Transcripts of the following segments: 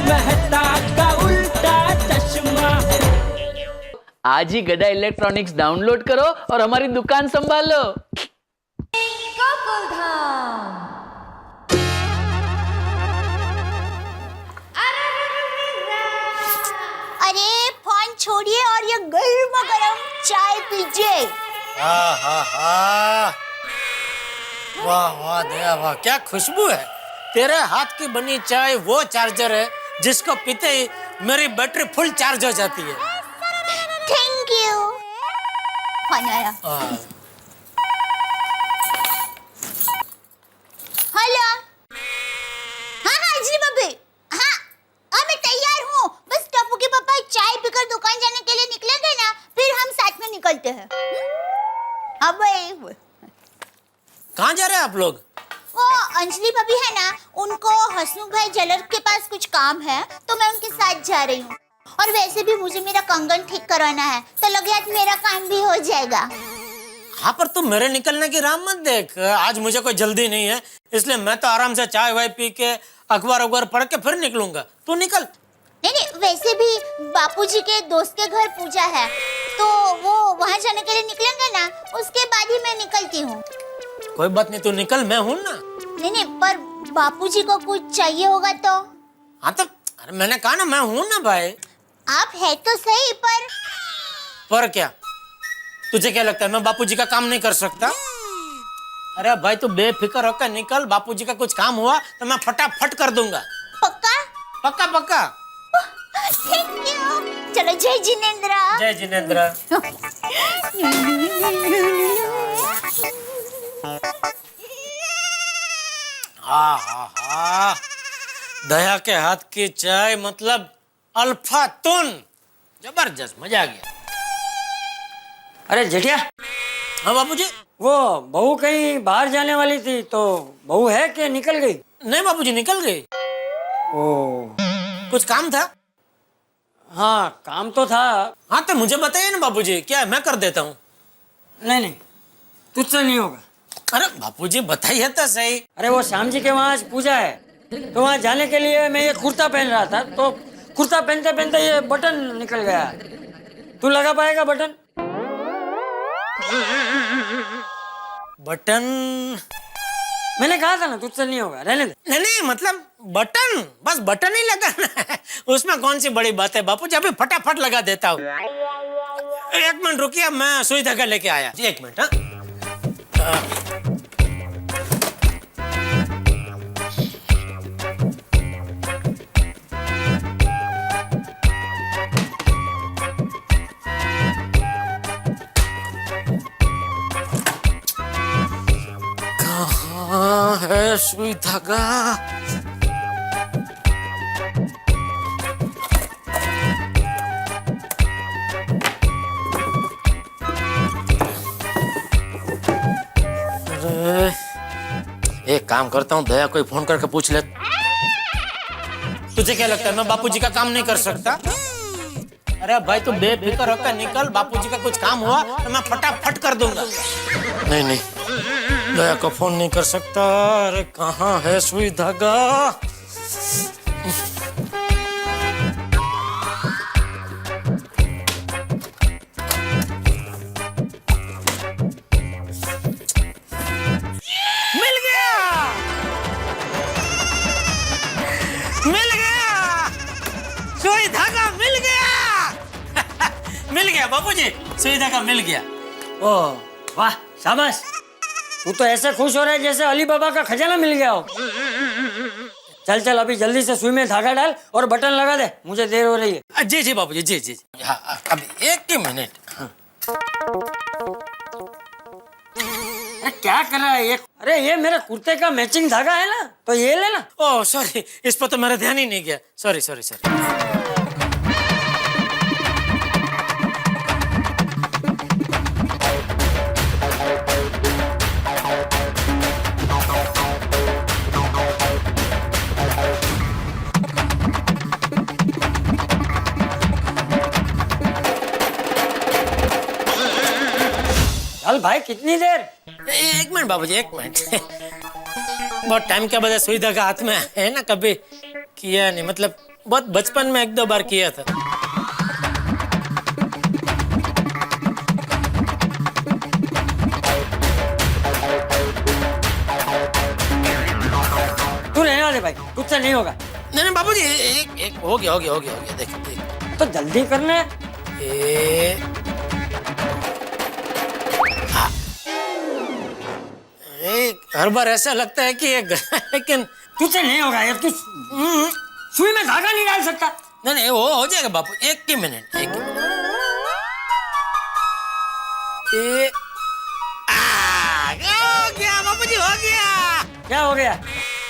मेहता का उल्टा चश्मा। आज ही गदा इलेक्ट्रॉनिक्स डाउनलोड करो और हमारी दुकान संभालो। अरे फोन छोड़िए और ये गर्मा गर्म चाय पीजिए। वाह वाह दया वाह, क्या खुशबू है। तेरे हाथ की बनी चाय वो चार्जर है जिसको पीते ही मेरी बैटरी फुल चार्ज हो जाती है। Thank you. फोन आया। हेलो। हाँ हाँ जी भाभी। हाँ हाँ मैं तैयार हूँ। बस टप्पू के पापा चाय पीकर दुकान जाने के लिए निकलेंगे ना, फिर हम साथ में निकलते हैं। अब कहाँ जा रहे हैं आप लोग? वो अंजलि भाभी है ना, उनको हसमुख भाई ज्वेलर के पास कुछ काम है तो मैं उनके साथ जा रही हूँ। और वैसे भी मुझे मेरा कंगन ठीक करवाना है तो लगे आज मेरा काम भी हो जाएगा। हाँ पर तुम मेरे निकलने की राह मत देख। आज मुझे कोई जल्दी नहीं है, इसलिए मैं तो आराम से चाय वाय पी के अखबार पढ़ के फिर निकलूंगा। तू निकल। नहीं, वैसे भी बापूजी के दोस्त के घर पूजा है तो वो वहाँ जाने के लिए निकलेंगे ना, उसके बाद ही मैं निकलती हूँ। कोई बात नहीं, तू निकल, मैं हूँ ना। नहीं पर बापूजी को कुछ चाहिए होगा तो? हाँ तो अरे मैंने कहा ना मैं हूँ ना भाई। आप है तो सही पर क्या तुझे क्या लगता है मैं बापूजी का काम नहीं कर सकता? अरे भाई तू बेफिक्र होकर निकल, बापूजी का कुछ काम हुआ तो मैं फटाफट कर दूंगा। पक्का? पक्का पक्का। Thank you. चलो जय जिनेंद्र। जय जिनेंद्र। दया के हाथ की चाय मतलब अल्फा तुन, जबरदस्त, मजा आ गया। अरे जेठिया। हाँ बापूजी। वो बहू कहीं बाहर जाने वाली थी तो बहू है कि निकल गई? नहीं बापूजी निकल गई। ओ कुछ काम था? हाँ काम तो था। हाँ तो मुझे बताइए ना बापूजी, क्या है मैं कर देता हूँ। नहीं तुझसे नहीं होगा। अरे बापूजी बताइए तो सही। अरे वो श्याम जी के वहाँ आज पूजा है तो वहाँ जाने के लिए मैं ये कुर्ता पहन रहा था तो कुर्ता पहनते पहनते ये बटन निकल गया। तू लगा पाएगा बटन? बटन? मैंने कहा था ना तुझसे नहीं होगा, रहने दे। नहीं मतलब बटन, बस बटन ही लगाना है, उसमें कौन सी बड़ी बात है बापूजी, अभी फटाफट लगा देता हूँ। एक मिनट रुकिए, मैं सुई धागा लेके आया जी, एक मिनट। कहाँ है सुई धागा? एक काम करता हूँ, दया कोई फोन करके पूछ ले। तुझे क्या लगता है मैं बापूजी का काम नहीं कर सकता? अरे भाई तू बेफिक्र होकर निकल, बापूजी का कुछ काम हुआ तो मैं फटाफट कर दूंगा। नहीं दया को फोन नहीं कर सकता। अरे कहाँ है सुई धागा? मिल गया बापूजी, सुई धागा मिल गया। ओह वाह शाबाश, तू तो ऐसे खुश हो रहा है जैसे अली बाबा का खजाना मिल गया हो। चल अभी जल्दी से सुई में धागा डाल और बटन लगा दे, मुझे देर हो रही है। जी बाबूजी, जी। हाँ, अभी एक ही मिनट। अरे क्या कर रहा है ये? अरे ये मेरे कुर्ते का मैचिंग धागा है ना, तो ये लेना। ओह सॉरी, इस पर तो मेरा ध्यान ही नहीं गया। सॉरी। चल भाई कितनी देर? एक मिनट बाबूजी, एक मिनट। बहुत टाइम के बाद सुई धागा हाथ में है ना, कभी किया नहीं, मतलब बहुत बचपन में 1-2 बार किया था। तू रहने वाले भाई, तुझसे नहीं होगा। नहीं नहीं बाबूजी, एक हो गया देख देख। तो जल्दी करना है। हर बार ऐसा लगता है कि ये लेकिन तुझसे नहीं होगा यार, तू सुई में धागा नहीं डाल सकता। नहीं नहीं वो हो जाएगा बापू, एक ही मिनट। हो गया बापूजी, हो गया। क्या हो गया?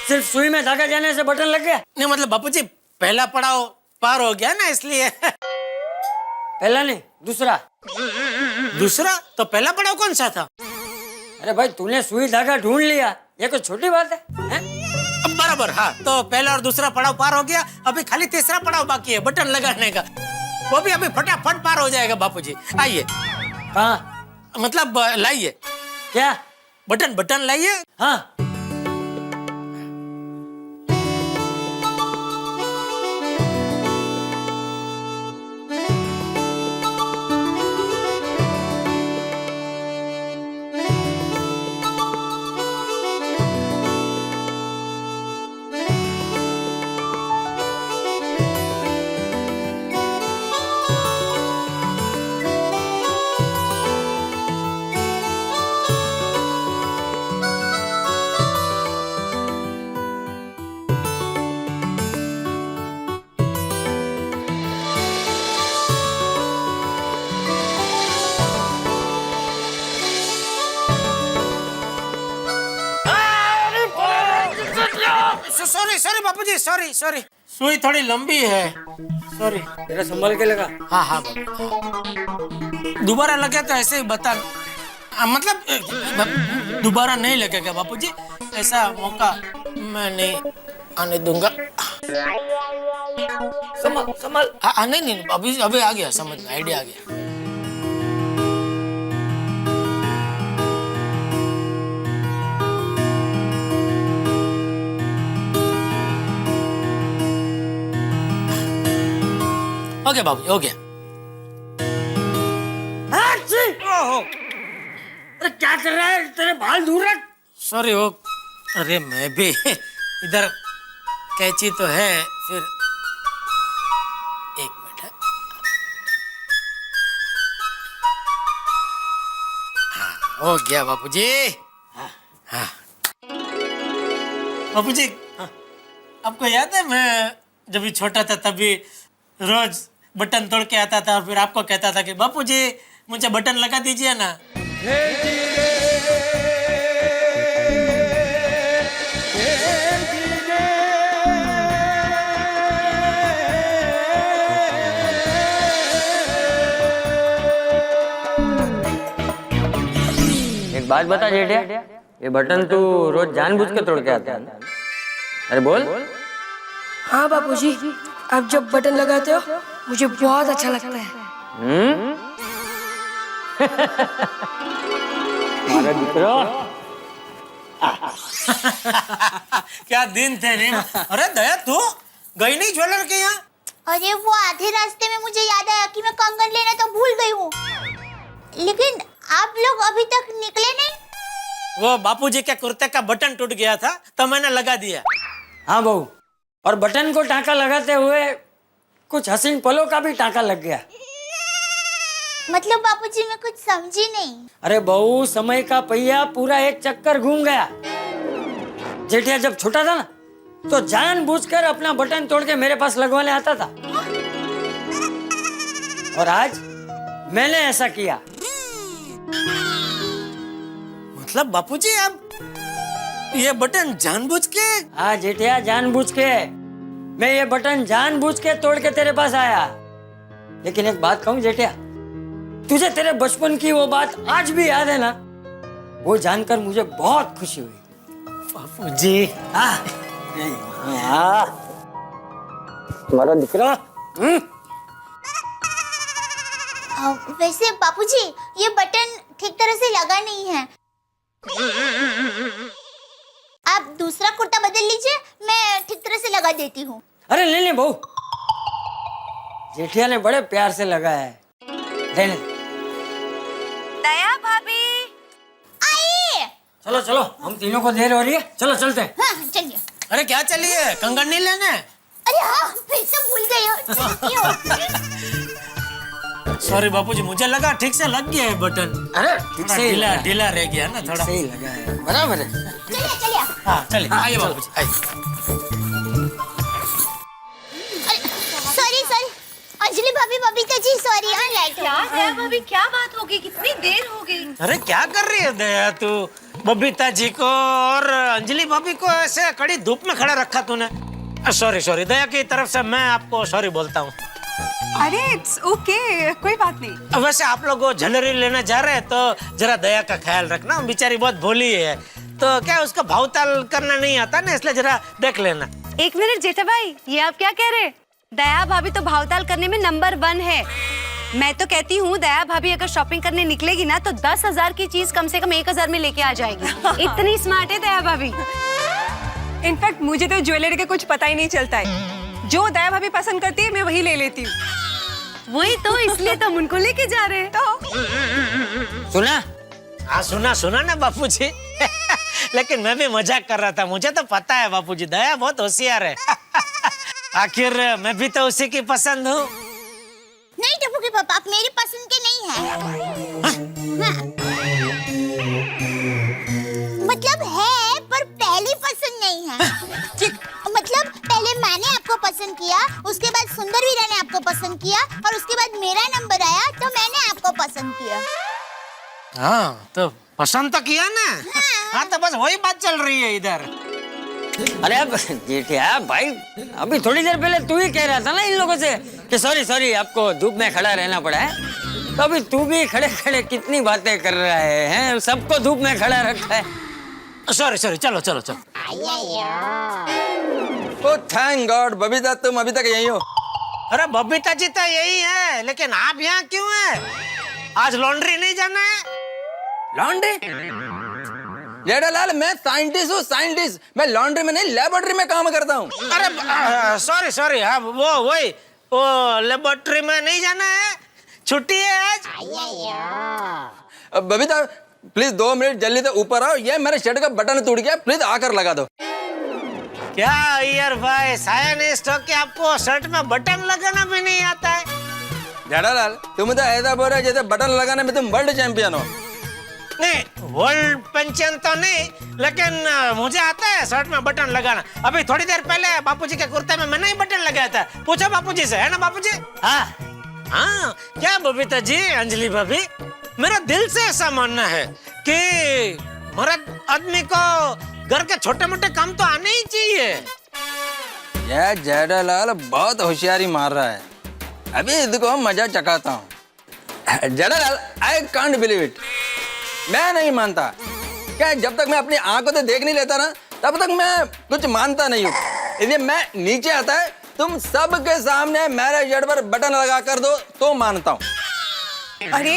सिर्फ सुई में धागा जाने से बटन लग गया? नहीं मतलब बापूजी, पहला पड़ाव पार हो गया ना, इसलिए। पहला नहीं, दूसरा। दूसरा? तो पहला पड़ाव कौन सा था? अरे भाई, तूने सुई धागा ढूंढ लिया, ये कोई छोटी बात है, हैं? अब बराबर, हाँ। तो पहला और दूसरा पड़ाव पार हो गया, अभी खाली तीसरा पड़ाव बाकी है, बटन लगाने का। वो भी अभी फटाफट पार हो जाएगा बापूजी। आइए। कहाँ? मतलब लाइए। क्या? बटन लाइए। हाँ। सॉरी बापूजी, सॉरी। सुई थोड़ी लंबी है, सॉरी। तेरा संभाल के लगा। हाँ बाबू, दोबारा लगे तो ऐसे ही बता। मतलब दोबारा नहीं लगेगा बापूजी, ऐसा मौका मैं नहीं आने दूंगा। संभाल। हाँ नहीं अभी आ गया समझ में, आइडिया आ गया। हो गया बाबू, हो गया। अरे क्या कर रहा है? तेरे बाल दूर रख। सॉरी हो। अरे मैं भी इधर, कैंची तो है, फिर एक मिनट। हाँ, हो गया बापूजी। हाँ बापूजी, आपको याद है मैं जब छोटा था तभी रोज बटन तोड़ के आता था और फिर आपको कहता था कि बापूजी मुझे बटन लगा दीजिए ना। एक बात बता जेठिया, ये बटन तू रोज जानबूझ के तोड़ के आता है ना? अरे बोल। हाँ बापूजी, आप जब बटन लगाते हो मुझे बहुत अच्छा लगता है। हमारा दिकरो। क्या दिन थे रे। अरे दया, तू गई नहीं ज्वेलर के यहाँ? अरे वो आधे रास्ते में मुझे याद आया कि मैं कंगन लेना तो भूल गई हूँ, लेकिन आप लोग अभी तक निकले नहीं। वो बापूजी के कुर्ते का बटन टूट गया था तो मैंने लगा दिया। हाँ बहू, और बटन को टाँका लगाते हुए कुछ हसीन पलों का भी टाँका लग गया। मतलब बापूजी मैं कुछ समझी नहीं। अरे बहू, समय का पहिया पूरा एक चक्कर घूम गया। जेठिया जब छोटा था ना तो जानबूझकर अपना बटन तोड़ के मेरे पास लगवाने आता था, और आज मैंने ऐसा किया। मतलब बापूजी अब ये बटन जानबूझ के? हाँ जेठिया, जानबूझ के। मैं ये बटन जानबूझ के तोड़ के तेरे पास आया। लेकिन एक बात कहूं जेठिया, तुझे तेरे बचपन की वो बात आज भी याद है ना? वो जानकर मुझे बहुत खुशी हुई। बापूजी, तुम्हारा दिख रहा। वैसे बापूजी ये बटन ठीक तरह से लगा नहीं है, आप दूसरा कुर्ता बदल लीजिए, मैं ठीक तरह से लगा देती हूँ। अरे नहीं बहू, जेठिया ने बड़े प्यार से लगाया है। रहने दे। दया भाभी। आइए। चलो चलो, हम तीनों को देर हो रही है, चलो चलते हैं। हाँ चलिए। अरे क्या चलिए, कंगन नहीं लेने? अरे हाँ फिर से भूल गए हो। चलती हो। सॉरी बापूजी, मुझे लगा ठीक से लग गया है बटन। अरे ठीक से ही ढीला लगा है। ढीला रह गया ना थोड़ा। सही लगा है, बराबर है। चलिए चलिए। हाँ चलिए, आइए बापूजी आइए। सॉरी सॉरी अंजलि भाभी बबीता जी सॉरी हाँ लाइट क्या दया भाभी, क्या बात हो गई? कितनी देर हो गई? अरे क्या कर रही है दया तू? बबीता जी को और अंजलि भाभी को ऐसे कड़ी धूप में खड़ा रखा तूने। सॉरी सॉरी, दया की तरफ से मैं आपको सॉरी बोलता हूँ। अरे इट्स ओके, कोई बात नहीं। वैसे आप लोग ज्वेलरी लेने जा रहे हैं तो जरा दया का ख्याल रखना, बेचारी बहुत भोली है, तो क्या उसका भावताल करना नहीं आता ना, इसलिए जरा देख लेना। एक मिनट जेठा भाई, ये आप क्या कह रहे? दया भाभी तो भावताल करने में नंबर 1 है। मैं तो कहती हूँ दया भाभी अगर शॉपिंग करने निकलेगी ना तो 10,000 की चीज कम से कम 1,000 में लेके आ जाएगी। इतनी स्मार्ट है दया भाभी। इनफैक्ट मुझे तो ज्वेलरी का कुछ पता ही नहीं चलता है। जो दया भाभी पसंद करती है मैं वही ले लेती हूँ। वही तो, इसलिए तो हम उनको लेके जा रहे हैं। तो सुना? हाँ सुना सुना ना बापूजी। लेकिन मैं भी मजाक कर रहा था, मुझे तो पता है बापूजी दया बहुत होशियार है। आखिर मैं भी तो उसी की पसंद हूँ। नहीं टप्पू के पापा आप मेरी पसंद के नहीं हैं। हाँ। मतलब है पर पहली पसंद नहीं है। मतलब पहले मैंने आपको पसंद किया, उसके बाद सुंदर वीरा ने आपको पसंद किया और उसके बाद मेरा नंबर आया तो मैंने आपको पसंद किया। हाँ तो पसंद तो किया ना। हाँ तो बस वही बात चल रही है इधर। अरे अब जेठिया भाई, अभी थोड़ी देर पहले तू ही कह रहा था ना इन लोगों से कि सॉरी सॉरी आपको धूप में खड़ा रहना पड़ा है, तो अभी तू भी खड़े खड़े कितनी बातें कर रहा है, हैं? सबको धूप में खड़ा रखा है। सॉरी सॉरी, चलो चलो चलो। ओ थैंक गॉड बबीता तुम अभी तक यहीं हो। अरे बबीता जी तो यही है, लेकिन आप यहाँ क्यों हैं? आज लॉन्ड्री नहीं जाना है? लॉन्ड्री? जेठालाल मैं साइंटिस्ट हूँ, साइंटिस्ट। मैं लॉन्ड्री में नहीं लेबोरेटरी में काम करता हूँ। अरे सॉरी सॉरी, हाँ वो लेबोरेटरी में नहीं जाना है, छुट्टी है आज। बबीता प्लीज 2 मिनट जल्दी से ऊपर आओ, ये मेरे शर्ट का बटन टूट गया, प्लीज आकर लगा दो। क्या यार भाई, साइंटिस्ट हो के आपको शर्ट में बटन लगाना भी नहीं आता है? जेठालाल तुम तो ऐसा बोल रहे हो जैसे बटन लगाने में तुम वर्ल्ड चैंपियन हो। नहीं, वर्ल्ड पेंशन तो नहीं, लेकिन मुझे आता है शर्ट में बटन लगाना। अभी थोड़ी देर पहले बापूजी के कुर्ते में मैंने ही बटन लगाया था। पूछो बापूजी से, है ना बापूजी? हाँ हाँ, क्या बबीता जी, अंजलि भाभी, मेरा दिल से ऐसा मानना है कि मर्द आदमी को घर के छोटे मोटे काम तो आने ही चाहिए। ये जेठालाल बहुत होशियारी मार रहा है, अभी इसको मजा चखाता हूँ। Jethalal I can't believe it, मैं नहीं मानता। क्या जब तक मैं अपनी आंखों से देख नहीं लेता ना तब तक मैं कुछ मानता नहीं हूँ। इसलिए मैं नीचे आता है, तुम सबके सामने मेरे शर्ट पर बटन लगा कर दो तो मानता हूँ। अरे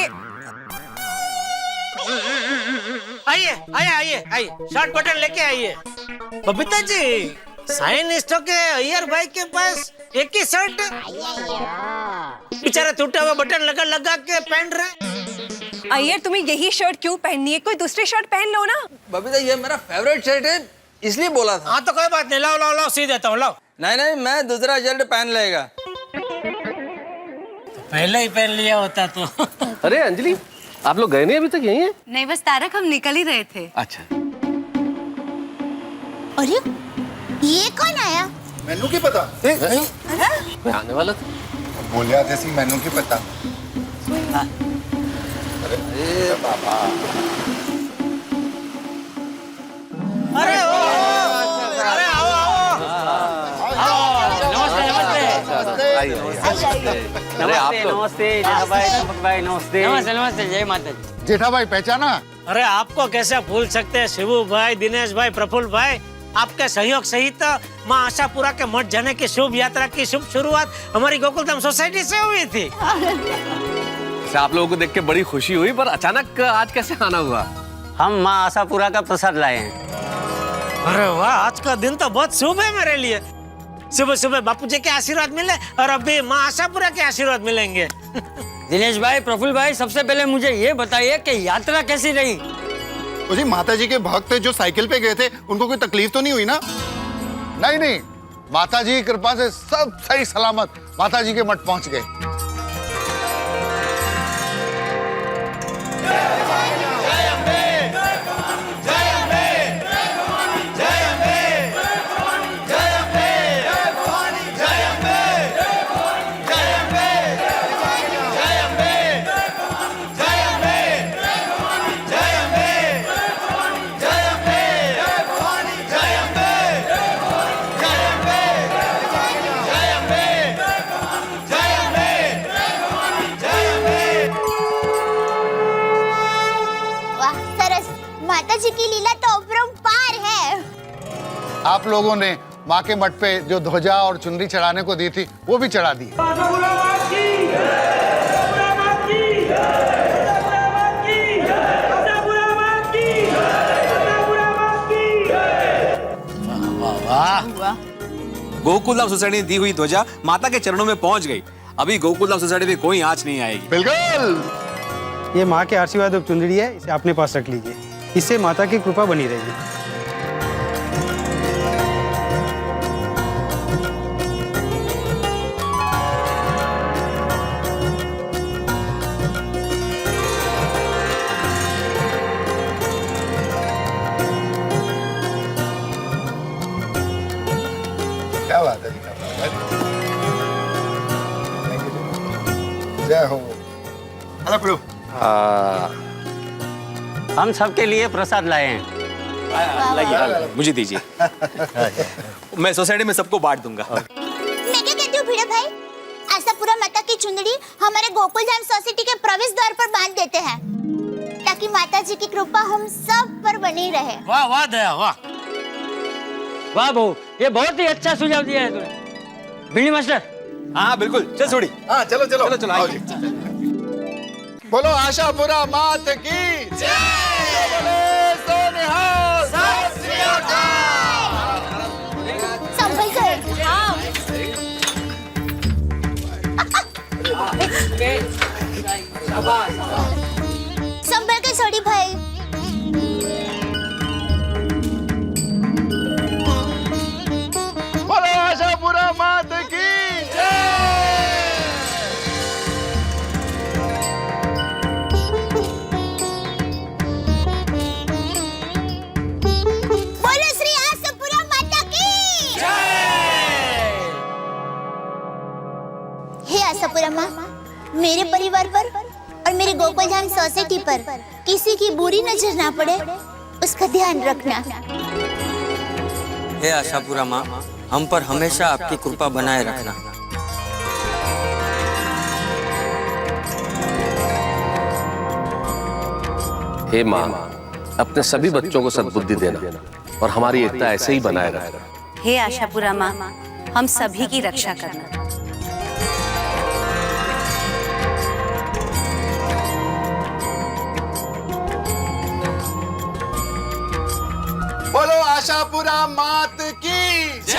आइए आइए आइए आइए, शर्ट बटन लेके आइए। बबीता जी, साइंटिस्टों के अय्यर भाई के पास एक ही शर्ट, बेचारा टूटा हुआ बटन लगा लगा के पहन रहे। अय्यर तुम्हें यही शर्ट क्यों पहननी है? कोई दूसरी शर्ट पहन लो ना। बबीता ये मेरा फेवरेट शर्ट है इसलिए बोला था। हाँ तो कोई बात नहीं, लाओ लाओ लाओ, सी देता हूँ, लाओ। नहीं नहीं मैं दूसरा शर्ट पहन लेगा। पहले ही पहन लिया होता तो। अरे अंजलि, आप लोग गए नहीं अभी तक यहीं हैं? नहीं, बस तारक हम निकल ही रहे थे। अच्छा, अरे ये कौन आया? मैनू की पता मैं आने वाला था। बोलिया जैसी मैनू की पता। अरे बाबा, अरे ओ, अरे आओ आओ। नमस्ते अरे आप तो नमस्ते जेठा भाई, दीपक भाई नमस्ते। नमस्ते नमस्ते, जय माता दी। जेठा भाई पहचाना? अरे आपको कैसे भूल सकते हैं शिवू भाई, दिनेश भाई, प्रफुल्ल भाई। आपके सहयोग सहित माँ आशापुरा के मठ जाने की शुभ यात्रा की शुभ शुरुआत हमारी गोकुलधाम सोसाइटी से हुई थी। आप लोगों को देख के बड़ी खुशी हुई, पर अचानक आज कैसे आना हुआ? हम माँ आशापुरा का प्रसाद लाए हैं। अरे वाह, आज का दिन तो बहुत शुभ है मेरे लिए। सुबह सुबह बापूजी के आशीर्वाद मिले और अभी माँ आशापुरा के आशीर्वाद मिलेंगे। दिनेश भाई, प्रफुल्ल भाई, सबसे पहले मुझे ये बताइए कि यात्रा कैसी रही? जी माता जी के भक्त जो साइकिल पे गए थे उनको कोई तकलीफ तो नहीं हुई ना? नहीं नहीं, माता जी की कृपा से सब सही सलामत माता जी के मठ पहुंच गए। वाह सरस, माता जी की लीला तो अपरंपार है। आप लोगों ने माँ के मठ पे जो ध्वजा और चुनरी चढ़ाने को दी थी वो भी चढ़ा दी। गोकुलधाम सोसाइटी ने दी हुई ध्वजा माता के चरणों में पहुंच गई। अभी गोकुलधाम सोसाइटी में कोई आंच नहीं आएगी। बिल्कुल। ये माँ के आशीर्वाद और चुंदड़ी है, इसे अपने पास रख लीजिए, इससे माता की कृपा बनी रहेगी। क्या बात है, जय हो। हेलो प्रभु। हम सबके लिए प्रसाद लाए हैं। लाइए, मुझे दीजिए। मैं सोसाइटी में सबको बांट दूंगा। मैं क्या कहती हूँ भिड़े भाई, आशापुरा माता की चुंदड़ी हमारे गोकुलधाम सोसाइटी के प्रवेश द्वार पर बांध देते हैं ताकि माता जी की कृपा हम सब पर बनी रहे। वाह वाह दया, वाह वाह बहू, ये बहुत ही अच्छा सुझाव दिया है तूने। भिड़ी मास्टर। हाँ बिल्कुल, चल छोड़ी। हाँ चलो चलो चलो, आओ जी। बोलो आशापुरा मात की जय। बोले सोनिहाल सत श्री अकाल। संभल कर। संभल के सोडी भाई। बोलो आशापुरा मात की बोलो श्री आशापुरा माता की हे आशापुरा माँ, मेरे परिवार पर और मेरे गोकुलधाम सोसाइटी पर किसी की बुरी नजर ना पड़े, उसका ध्यान रखना। हे आशापुरा माँ, हम पर हमेशा आपकी कृपा बनाए रखना। हे माँ, अपने सभी बच्चों को सद्बुद्धि देना और हमारी एकता ऐसे ही बनाए रखना। हे आशापुरा माँ, हम सभी की रक्षा करना। बोलो आशापुरा मात की जय।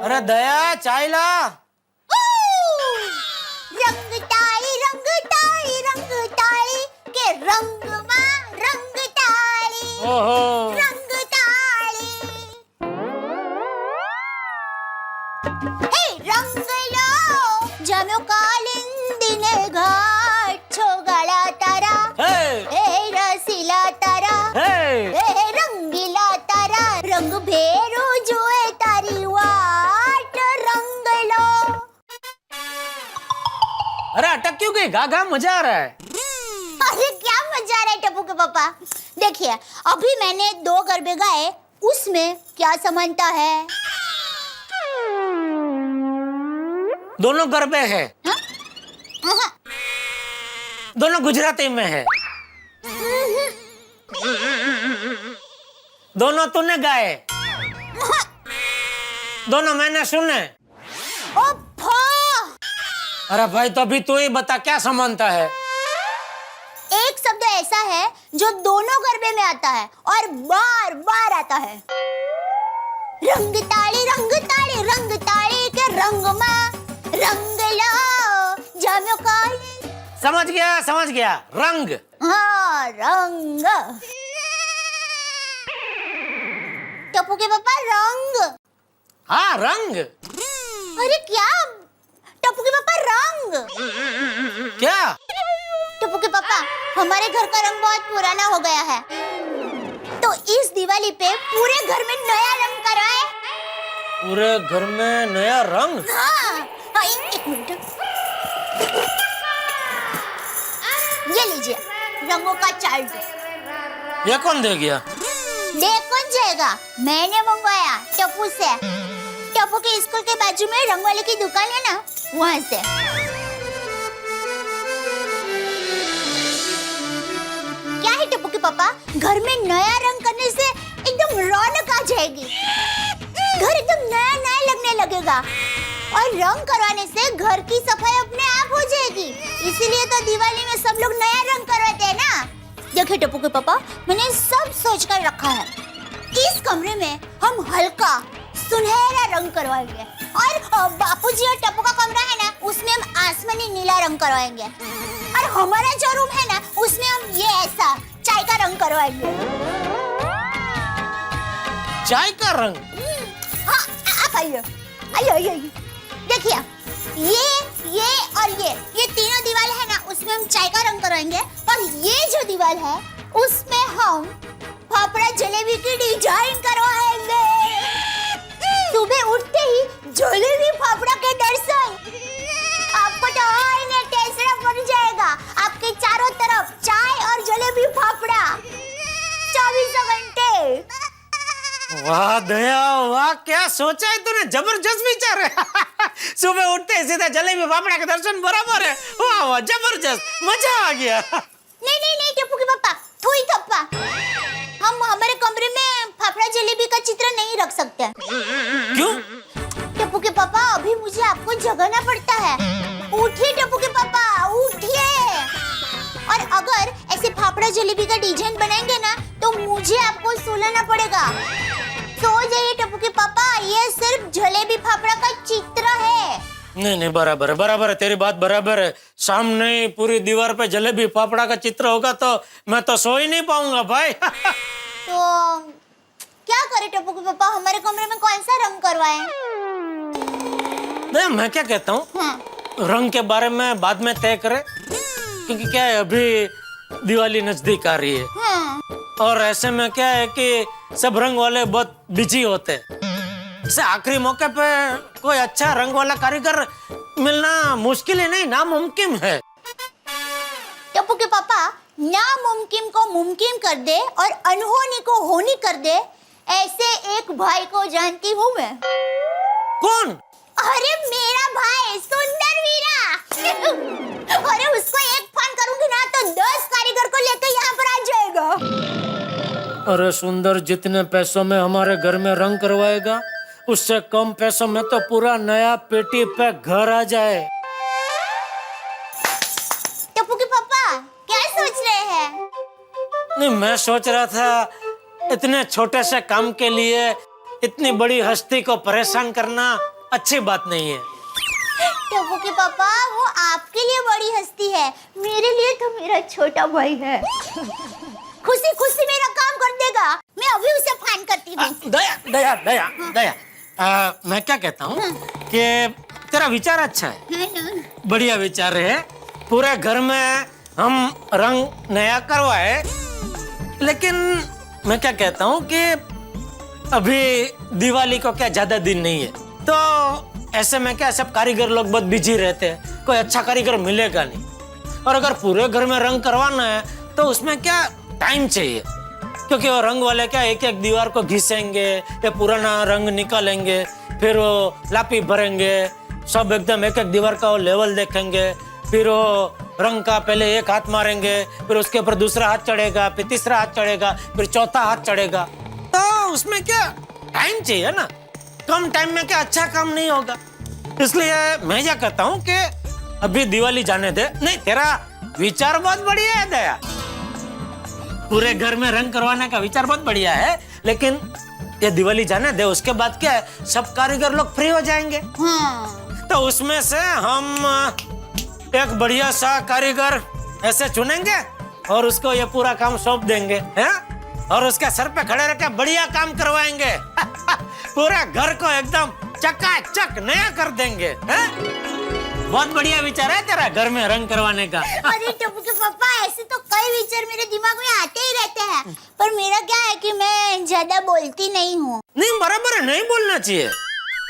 अरे दया, चाय ला। रंग ताली के रंग माँ रंग ताली। ओहो। रंग ताली हे रंग लो जनो कालिंदिने घाट छोगाळा तारा। हे रसिला तारा। हे रंगीला तारा, रंग भेरू जुए तारी वाट रंग लो। अरे अटक क्यों गई? गा गा, मजा आ रहा है। अरे क्या मजा आ रहा है टप्पू के पापा। देखिए, अभी मैंने 2 गरबे गाए, उसमें क्या समानता है? दोनों गरबे है। हाँ? दोनों गुजराती में है। दोनों तूने गाए, दोनों मैंने सुने। अरे भाई, तो अभी तू ही बता क्या समानता है? एक शब्द ऐसा है जो दोनों गरबे में आता है और बार बार आता है। रंग ताड़ी के रंग में रंग लो जामो का। समझ गया रंग। हाँ रंग। टप्पू के पापा रंग। हाँ रंग। अरे क्या टप्पू के पापा रंग? क्या? टप्पू के पापा हमारे घर का रंग बहुत पुराना हो गया है, तो इस दिवाली पे पूरे घर में नया रंग कराए। पूरे घर में नया रंग? हाँ, एक मिनट, ये लीजिए रंगों का चार्ट। ये कौन दे गया? दे कौन जाएगा, मैंने मंगवाया टप्पू से। टप्पू के स्कूल के बाजू में रंग वाले की दुकान है ना, वहाँ से। क्या है टप्पू के पापा, घर में नया रंग करने से एकदम रौनक आ जाएगी, घर एकदम नया नया लगने लगेगा, और रंग करवाने से घर की सफाई अपने आप हो जाएगी। इसीलिए तो दिवाली में सब लोग नया रंग करवाते हैं ना। देखिए टप्पू के पापा, मैंने सब सोच कर रखा है। इस कमरे में हम हल्का सुनहरा रंग करवाएंगे, और बापूजी और टप्पू का कमरा है ना, उसमें हम आसमानी नीला रंग करवाएंगे, और हमारा जो रूम है ना, उसमें हम ये ऐसा चाय का रंग करवाएंगे। चाय का रंग? हाँ, आप आइए। देखिए ये और ये तीनों दीवार है ना, उसमें हम चाय का रंग करवाएंगे, और ये जो दीवार है उसमें हम फाफड़ा जलेबी की डिजाइन करवाएंगे। सुबह उठते ही जलेबी फाफड़ा के दर्शन, आपको तो और ने टेंशन पड़ जाएगा। आपके चारों तरफ चाय और जलेबी फाफड़ा 24 घंटे। वाह दया वाह, क्या सोचा है तूने, जबरदस्त विचार है। सुबह उठते ही सीधा जलेबी फाफड़ा के दर्शन बराबर है। वाह वाह जबरदस्त, मजा आ गया। नहीं टप्पू के पापा, थोड़ी थप्पा, हम हमारे कमरे में फाफड़ा जलेबी का चित्र नहीं रख सकते। क्यों? टप्पू के पापा, अभी मुझे आपको जगाना पड़ता है। उठिए टप्पू के पापा, उठिए। और अगर ऐसे फाफड़ा जलेबी का डिजाइन बनाएंगे ना, तो मुझे आपको सुलाना पड़ेगा। सो जाइए टप्पू के पापा, ये सिर्फ जलेबी फाफड़ा का चित्र है। नहीं बराबर है, तेरी बात बराबर है। सामने पूरी दीवार पे जलेबी फाफड़ा का चित्र होगा तो मैं तो सो ही नहीं पाऊंगा भाई। तो क्या करे टप्पू के पापा, हमारे कमरे में कौन सा रंग करवाएं? मैं क्या कहता हूँ, हाँ। रंग के बारे में बाद में तय करें, क्योंकि क्या है अभी दिवाली नजदीक आ रही है। हाँ। और ऐसे में क्या है कि सब रंग वाले बहुत बिजी होते हैं। इससे आखिरी मौके पे कोई अच्छा रंग वाला कारीगर मिलना मुश्किल ही नहीं, नामुमकिन है। टप्पू के पापा, नामुमकिन को मुमकिन कर दे और अनहोनी को होनी कर दे, ऐसे एक भाई को जानती हूँ मैं। कौन? अरे मेरा भाई सुंदर वीरा। अरे उसको एक फोन करूंगी ना, तो 10 कारीगर को लेकर यहाँ पर आ जाएगा। अरे सुंदर जितने पैसों में हमारे घर में रंग करवाएगा, उससे कम पैसों में तो पूरा नया पेटी पे घर आ जाए। टप्पू के पापा क्या सोच रहे हैं? नहीं, मैं सोच रहा था इतने छोटे से काम के लिए इतनी बड़ी हस्ती को परेशान करना अच्छी बात नहीं है। टप्पू के पापा, वो आपके लिए बड़ी हस्ती है, मेरे लिए तो मेरा छोटा भाई है। खुशी खुशी मेरा काम कर देगा, मैं अभी उसे फोन करती हूँ। दया मैं क्या कहता हूँ कि तेरा विचार अच्छा है, बढ़िया विचार है। पूरे घर में हम रंग नया करवाए, लेकिन मैं क्या कहता हूँ कि अभी दिवाली को क्या ज्यादा दिन नहीं है, तो ऐसे में क्या सब कारीगर लोग बहुत बिजी रहते हैं, कोई अच्छा कारीगर मिलेगा नहीं। और अगर पूरे घर में रंग करवाना है तो उसमें क्या टाइम चाहिए, क्योंकि वो रंग वाले क्या एक एक दीवार को घिसेंगे या पुराना रंग निकालेंगे, फिर वो लापी भरेंगे, सब एकदम एक एक दीवार का वो लेवल देखेंगे, फिर वो रंग का पहले एक हाथ मारेंगे, फिर उसके ऊपर दूसरा हाथ चढ़ेगा, फिर तीसरा हाथ चढ़ेगा, फिर चौथा हाथ चढ़ेगा। तो उसमें क्या टाइम चाहिए ना, कम टाइम में क्या अच्छा काम नहीं होगा। इसलिए मैं क्या कहता हूँ कि अभी दिवाली जाने दे। नहीं, तेरा विचार बहुत बढ़िया है दया। पूरे घर में रंग करवाने का विचार बहुत बढ़िया है, लेकिन ये दिवाली जाने दे, उसके बाद क्या है, सब कारीगर लोग फ्री हो जाएंगे। हाँ। तो उसमें से हम एक बढ़िया सा कारीगर ऐसे चुनेंगे और उसको ये पूरा काम सौंप देंगे, हैं? और उसके सर पे खड़े रह के बढ़िया काम करवाएंगे। पूरा घर को एकदम चकाचक नया कर देंगे, हैं? बहुत बढ़िया विचार है तेरा घर में रंग करवाने का। अरे टप्पू के पापा, ऐसे तो कई विचार मेरे दिमाग में आते ही रहते हैं, पर मेरा क्या है कि मैं ज्यादा बोलती नहीं हूँ। नहीं, बराबर है, नहीं बोलना चाहिए,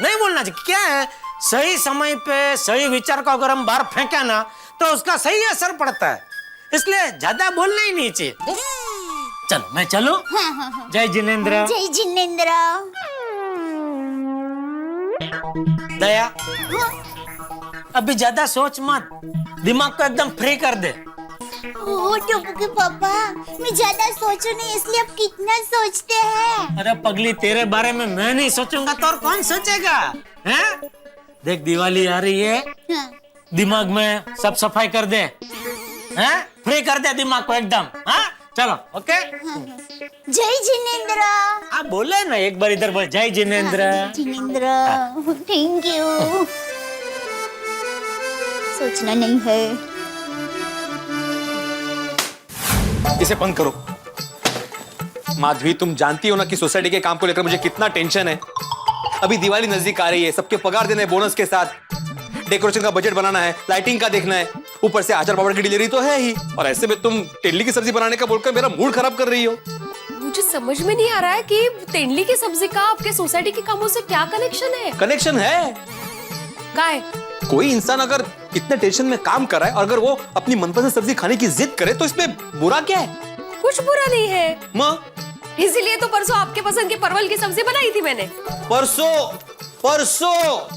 नहीं बोलना चाहिए। क्या है, सही समय पे सही विचार को अगर हम बाहर फेंके ना तो उसका सही असर पड़ता है, इसलिए ज्यादा बोलना ही नहीं चाहिए। चलो मैं चलूं? हाँ। जय जिनेंद्र। जय जिनेंद्र। दया, अभी ज्यादा सोच मत, दिमाग को एकदम फ्री कर दे। ओ टप्पू के पापा, मैं ज्यादा सोचू नहीं, इसलिए आप कितना सोचते हैं। अरे पगली, तेरे बारे में मैं नहीं सोचूंगा तो और कौन सोचेगा, हैं? देख दिवाली आ रही है, हाँ। दिमाग में सब सफाई कर दे, हैं? फ्री कर दे दिमाग को एकदम, हाँ? चलो, ओके? जय जिनेंद्र। आप बोले ना एक बार, इधर बोल, जय जिनेंद्र। Jinendra, thank you. सोचना नहीं है। इसे बंद करो। माधवी, तुम जानती हो ना कि सोसाइटी के काम को लेकर मुझे कितना टेंशन है। अभी दिवाली नजदीक आ रही है, सबके पगार देने बोनस के साथ, डेकोरेशन का बजट बनाना है, लाइटिंग का देखना है, ऊपर से अचार पापड़ की डिलीवरी तो है ही, और ऐसे में तुम तेंदुली की सब्जी बनाने का बोलकर मेरा मूड खराब कर रही हो। मुझे समझ में नहीं आ रहा है कि तेंदुली की सब्जी का आपके सोसाइटी के कामों से क्या कनेक्शन है। कनेक्शन है। काय? कोई इंसान अगर इतने टेंशन में काम कर रहा है और अगर वो अपनी मनपसंद सब्जी खाने की जिद करे तो इसमें बुरा क्या है? कुछ बुरा नहीं है। माँ, इसीलिए तो परसों आपके पसंद की परवल की सब्जी बनाई थी मैंने। परसों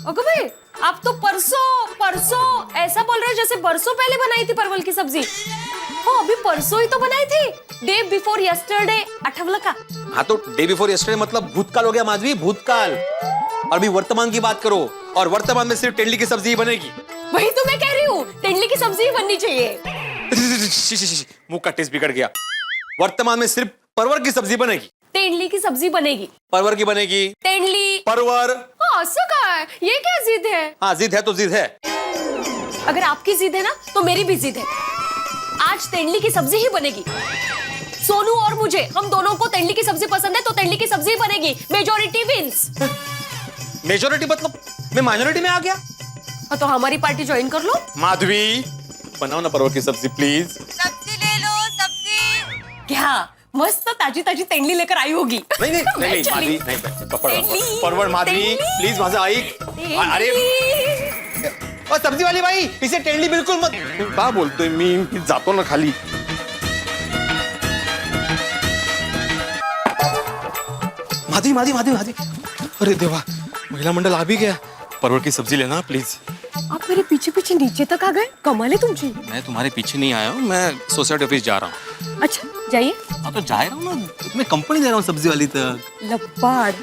ओके भाई, आप तो परसों ऐसा बोल रहे हो जैसे बरसों पहले बनाई थी परवल की सब्जी। हाँ, अभी परसों ही तो बनाई थी, डे बिफोर यस्टरडे, आठवला का। हाँ, तो डे बिफोर यस्टरडे मतलब भूतकाल हो गया माधवी, भूतकाल। और अभी वर्तमान की बात करो, और वर्तमान में सिर्फ तेंदुली की सब्जी ही बनेगी। वही तो मैं कह रही हूँ, तेंदुली की सब्जी ही बननी चाहिए। मुंह का टेस्ट बिगड़ गया। वर्तमान में सिर्फ परवर की सब्जी बनेगी। तेंदुली की सब्जी बनेगी। परवर की बनेगी। तेंदुली परवर। हाँ, कहा है, ये क्या जिद है? हाँ, जिद है तो जिद है। अगर आपकी जिद है ना तो मेरी भी जिद है। आज तेंदुली की सब्जी ही बनेगी। सोनू और मुझे, हम दोनों को तेंदुली की सब्जी पसंद है तो तेंदुली की सब्जी बनेगी। Majority wins. मेजॉरिटी मतलब मैं माइनॉरिटी में आ गया? तो हमारी पार्टी ज्वाइन कर लो। माधवी, बनाओ ना परवर की सब्जी प्लीज। सब्जी ले लो, सब्जी। क्या मस्त ताजी ताजी तेंदुली लेकर आई होगी। नहीं माधवी, नहीं, परवर माधवी प्लीज, माझा ऐक। अरे और सब्जी वाली बाई, इसे तेंदुली बिल्कुल मत। क्या बोलतोय मी जातो ना खाली। माधवी, अरे देवा, महिला मंडल आ भी गया। परवर की सब्जी लेना प्लीज। आप मेरे पीछे पीछे नीचे तक आ गए, कमाल है तुमची। मैं तुम्हारे पीछे नहीं आया हूँ, मैं सोसाइटी ऑफिस जा रहा हूँ। अच्छा, जाइए। हाँ, तो जा रहा हूँ ना, तुम्हें कंपनी दे रहा हूँ सब्जी वाली तक। लबाड़,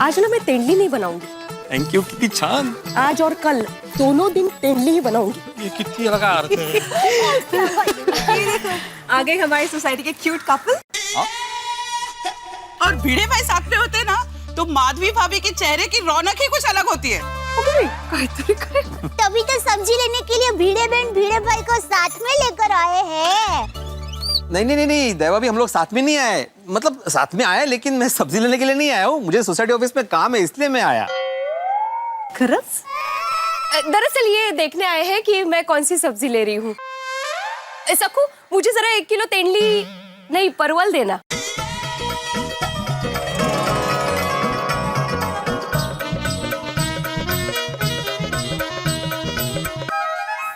आज ना मैं तेंदुली नहीं बनाऊंगी। थैंक यू, कितनी छान। आज और कल दोनों दिन तेंदुली ही बनाऊंगी। ये कितनी अलग अर्थ है। आ गए हमारी सोसाइटी के क्यूट कपल। और भिड़े भाई साथ में होते ना तो माधवी भाभी के चेहरे की रौनक ही कुछ अलग होती है। तभी तो सब्जी लेने के लिए भिड़े बहन भिड़े भाई को साथ में लेकर आए हैं। नहीं, देवा भी हम लोग साथ में नहीं आए, मतलब साथ में आए, लेकिन मैं सब्जी लेने के लिए नहीं आया हूँ। मुझे सोसाइटी ऑफिस में काम है, इसलिए मैं आया। दरअसल ये देखने आए हैं कि मैं कौन सी सब्जी ले रही हूँ। सकू, मुझे जरा 1 किलो तेंदुली नहीं परवल देना।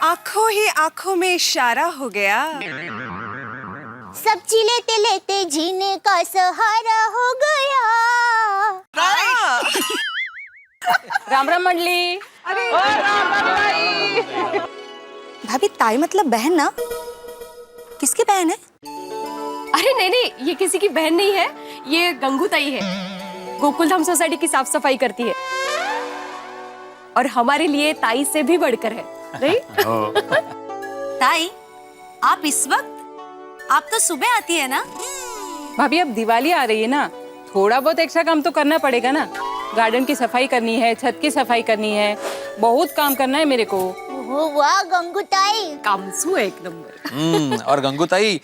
आंखों ही आंखों में इशारा हो गया। सब्जी लेते लेते जीने का सहारा हो गया। राम राम मंडली। भाभी, ताई मतलब बहन ना? किसकी बहन है? अरे नहीं, ये किसी की बहन नहीं है, ये गंगू ताई है। गोकुलधाम सोसाइटी की साफ सफाई करती है और हमारे लिए ताई से भी बढ़कर है। नहीं? ताई, आप इस वक्त आप तो सुबह आती है ना? भाभी अब दिवाली आ रही है ना, थोड़ा बहुत एक्स्ट्रा काम तो करना पड़ेगा ना। गार्डन की सफाई करनी है, छत की सफाई करनी है, बहुत काम करना है मेरे को। ओहो वाह गंगूताई, कामसू है एक नंबर। और गंगूताई,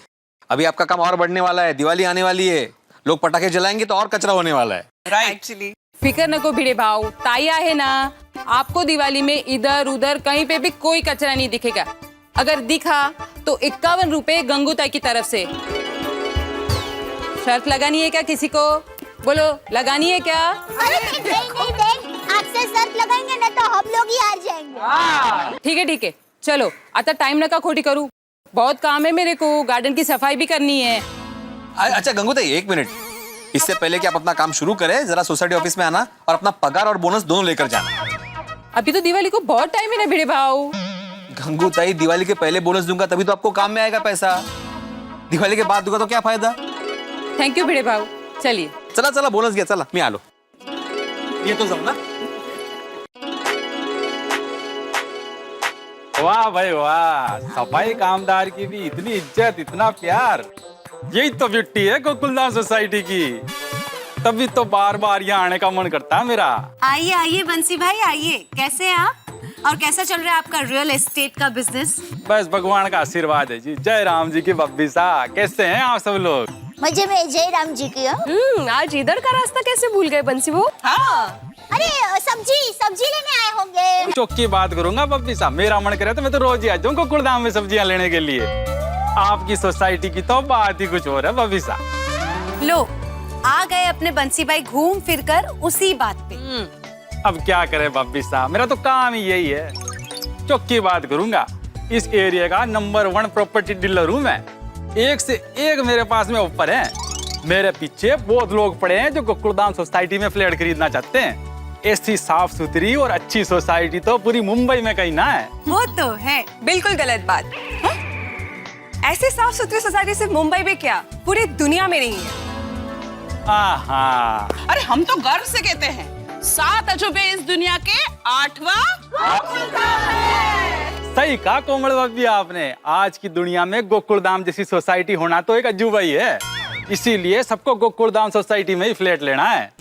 अभी आपका काम और बढ़ने वाला है। दिवाली आने वाली है, लोग पटाखे जलाएंगे तो और कचरा होने वाला है। राइट। फिकर नको भिड़े भाव, ताई आहे ना, आपको दिवाली में इधर उधर कहीं पे भी कोई कचरा नहीं दिखेगा। अगर दिखा तो 51 रुपए गंगूताई की तरफ से। शर्त लगानी है क्या किसी को? बोलो, लगानी है क्या? अरे नहीं बहन, आपसे शर्त लगाएंगे ना तो हम लोग ही हार जाएंगे। ठीक है, चलो आता टाइम नका खोटी करूँ, बहुत काम है मेरे को, गार्डन की सफाई भी करनी है। अच्छा गंगूताई, 1 मिनट, इससे पहले कि आप अपना काम शुरू करें, जरा सोसाइटी ऑफिस में आना और अपना पगार और बोनस दोनों लेकर जाना। अभी तो दिवाली को बहुत टाइम है ना भिड़े भाव। गंगूताई, दिवाली के पहले बोनस दूंगा तभी तो आपको काम में आएगा पैसा। दिवाली के बाद दूंगा तो क्या फायदा? थैंक यू भिड़े भाव, चलिए। चला बोनस घ्या, चला मी आलो। ये तो जमना। वाह भाई वाह, सफाई कामदार की भी इतनी इज्जत, इतना प्यार, यही तो ब्यूटी है गोकुलधाम सोसाइटी की। तभी तो बार बार यहाँ आने का मन करता है मेरा। आइए बंसी भाई, आइए। कैसे हैं आप? और कैसा चल रहा है आपका रियल एस्टेट का बिजनेस? बस भगवान का आशीर्वाद है जी। जय राम जी की बब्बी सा, कैसे हैं आप सब लोग? मजे में जय राम जी की। आज इधर का रास्ता कैसे भूल गए बंसी वो? हाँ। अरे सब्जी लेने आए होंगे। चौकी बात करूंगा बब्बी सा, मेरा मन करे तो मैं तो रोज ही आ जाऊँ गोकुलधाम में सब्जियां लेने के लिए। आपकी सोसाइटी की तो बात ही कुछ और है बब्बी सा। लो, आ गए अपने बंसी भाई घूम फिर कर उसी बात पे। अब क्या करे बब्बी सा, मेरा तो काम ही यही है। चौकी बात करूंगा, इस एरिया का नंबर 1 प्रॉपर्टी डीलर हूँ मैं। एक से एक मेरे पास में ऑफर है। मेरे पीछे बहुत लोग पड़े हैं जो गोकुलधाम सोसाइटी में फ्लैट खरीदना चाहते हैं। ऐसी साफ सुथरी और अच्छी सोसाइटी तो पूरी मुंबई में कहीं ना है। वो तो है। बिल्कुल गलत बात। ऐसे साफ सुथरी सोसाइटी सिर्फ मुंबई में क्या, पूरी दुनिया में नहीं है। आहा। अरे हम तो गर्व से कहते हैं 7 अजूबे इस दुनिया के 8वां। सही कहा कोमल बब्बी आपने। आज की दुनिया में गोकुलधाम जैसी सोसाइटी होना तो एक अजूबा ही है। इसीलिए सबको गोकुलधाम सोसाइटी में ही फ्लैट लेना है।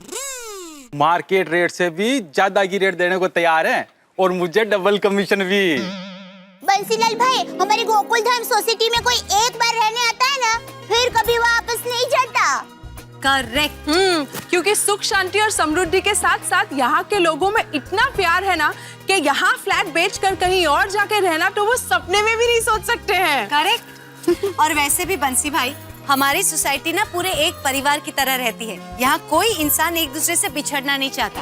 मार्केट रेट से भी ज्यादा की रेट देने को तैयार है और मुझे डबल कमीशन भी। बंसीलाल भाई, हमारी गोकुलधाम सोसाइटी में कोई एक बार रहने आता है ना, फिर कभी वापस नहीं जाता। करेक्ट। क्योंकि सुख शांति और समृद्धि के साथ साथ यहाँ के लोगों में इतना प्यार है ना कि यहाँ फ्लैट बेचकर कहीं और जाके रहना तो वो सपने में भी नहीं सोच सकते हैं। करेक्ट। और वैसे भी बंसी भाई, हमारी सोसाइटी ना पूरे एक परिवार की तरह रहती है। यहाँ कोई इंसान एक दूसरे से बिछड़ना नहीं चाहता।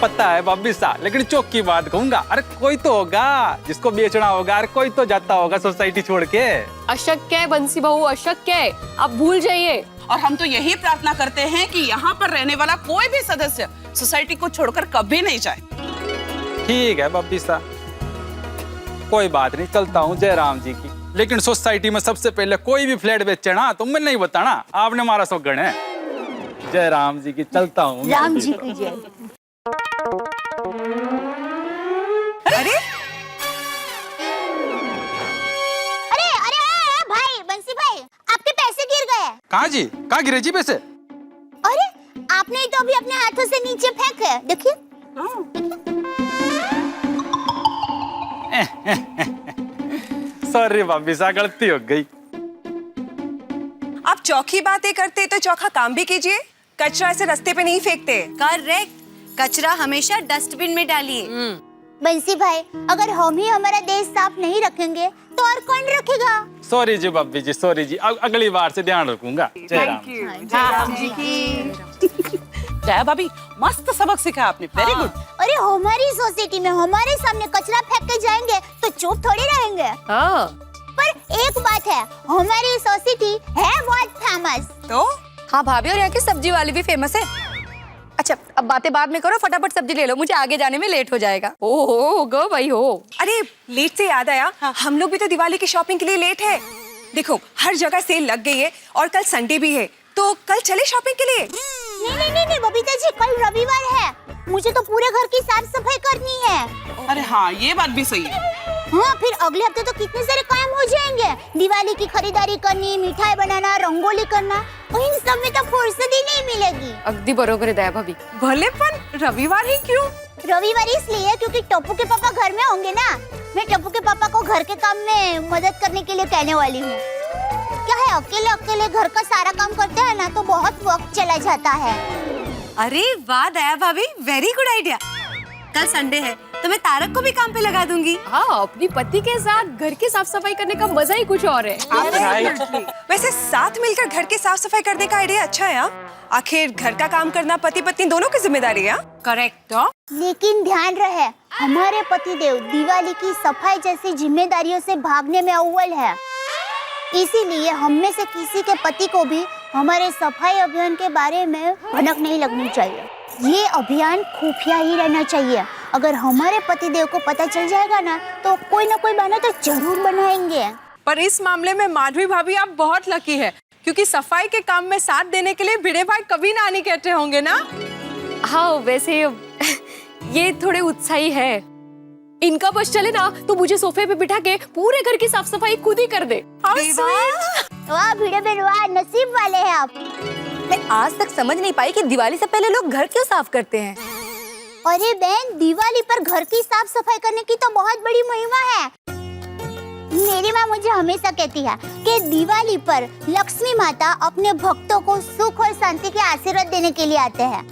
पता है बब्बी सा, लेकिन चौक की बात कहूंगा, अरे कोई तो होगा जिसको बेचना होगा, अरे कोई तो जाता होगा सोसाइटी छोड़ के। अशक्य है बंसी बहू, अशक्य है, आप भूल जाइए। और हम तो यही प्रार्थना करते हैं कि यहाँ पर रहने वाला कोई भी सदस्य सोसाइटी को छोड़कर कभी नहीं जाए। ठीक है बब्बी सा, कोई बात नहीं, चलता हूँ जय राम जी की। लेकिन सोसाइटी में सबसे पहले कोई भी फ्लैट बेचे ना तो मैं नहीं बताना, आपने हमारा सौगन है। जय राम जी की, चलता हूँ। राम जी की जय। अरे भाई बंसी भाई, आपके पैसे गिर गए। कहाँ जी, कहाँ गिरे जी पैसे? अरे आपने ही तो अभी अपने हाथों से नीचे फेंके, देखिए। सॉरी बब्बी सा, गलती हो गई। आप चौकी बातें करते तो चौका काम भी कीजिए, कचरा ऐसे रास्ते पे नहीं फेंकते। करेक्ट। कचरा हमेशा डस्टबिन में डालिए। बंसी भाई, अगर हम ही हमारा देश साफ नहीं रखेंगे तो और कौन रखेगा? सॉरी जी बब्बी जी, सॉरी जी, अगली बार से ध्यान रखूंगा। जय राम। जय राम जी की। जया भाभी, मस्त सबक सीखा आपने, वेरी गुड। अरे हमारी सोसाइटी में हमारे सामने कचरा फेंक के जाएंगे तो चुप थोड़ी रहेंगे। हाँ। पर एक बात है, हमारी सोसाइटी है बहुत फेमस। तो हाँ भाभी, और यहाँ की सब्जी वाली भी फेमस है। अच्छा अब बातें बाद में करो, फटाफट सब्जी ले लो, मुझे आगे जाने में लेट हो जाएगा। ओहो गो भाई हो। अरे लेट से याद आया, हम लोग भी तो दिवाली की शॉपिंग के लिए लेट है। देखो हर जगह सेल लग गई है और कल संडे भी है, तो कल चले शॉपिंग के लिए। नहीं बबीता जी, कल रविवार है, मुझे तो पूरे घर की साफ सफाई करनी है। अरे हाँ, ये बात भी सही है। हाँ, फिर अगले हफ्ते तो कितने सारे काम हो जाएंगे। दिवाली की खरीदारी करनी, मिठाई बनाना, रंगोली करना, और इन सब में तो फुर्सत ही नहीं मिलेगी। अगदी बरोबर है दया भाभी। भले पण रविवार ही क्यों? रविवार इसलिए क्योंकि टप्पू के पापा घर में होंगे ना। मैं टप्पू के पापा को घर के काम में मदद करने के लिए कहने वाली हूँ। क्या है, अकेले अकेले घर का सारा काम करते हैं ना तो बहुत वक्त चला जाता है। अरे वाह दया भाभी, वेरी गुड आइडिया। कल संडे है तो मैं तारक को भी काम पे लगा दूंगी। हाँ, अपनी पति के साथ घर की साफ सफाई करने का मजा ही कुछ और है। वैसे साथ मिलकर घर की साफ सफाई करने का आइडिया अच्छा है। आखिर घर का काम करना पति पत्नी दोनों की जिम्मेदारी है। करेक्ट। लेकिन ध्यान रहे, हमारे पतिदेव दिवाली की सफाई जैसी जिम्मेदारियों से भागने में अव्वल है। इसीलिए हम में से किसी के पति को भी हमारे सफाई अभियान के बारे में भनक नहीं लगनी चाहिए। ये अभियान खुफिया ही रहना चाहिए। अगर हमारे पतिदेव को पता चल जाएगा ना तो कोई ना कोई बहाना तो जरूर बनाएंगे। पर इस मामले में माधवी भाभी आप बहुत लकी है, क्योंकि सफाई के काम में साथ देने के लिए भिड़े भाई कभी ना नहीं कहते होंगे ना। हाँ, वैसे ये थोड़े उत्साही है। इनका बस चले ना तो मुझे सोफे पे बिठा के पूरे घर की साफ सफाई खुद ही कर दे। वाह भिड़े बहन, वाह नसीब वाले हैं आप। मैं आज तक समझ नहीं पाई कि दिवाली से पहले लोग घर क्यों साफ करते हैं। अरे बहन, दिवाली पर घर की साफ सफाई करने की तो बहुत बड़ी महिमा है। मेरी माँ मुझे हमेशा कहती है कि दिवाली पर लक्ष्मी माता अपने भक्तों को सुख और शांति के आशीर्वाद देने के लिए आते हैं,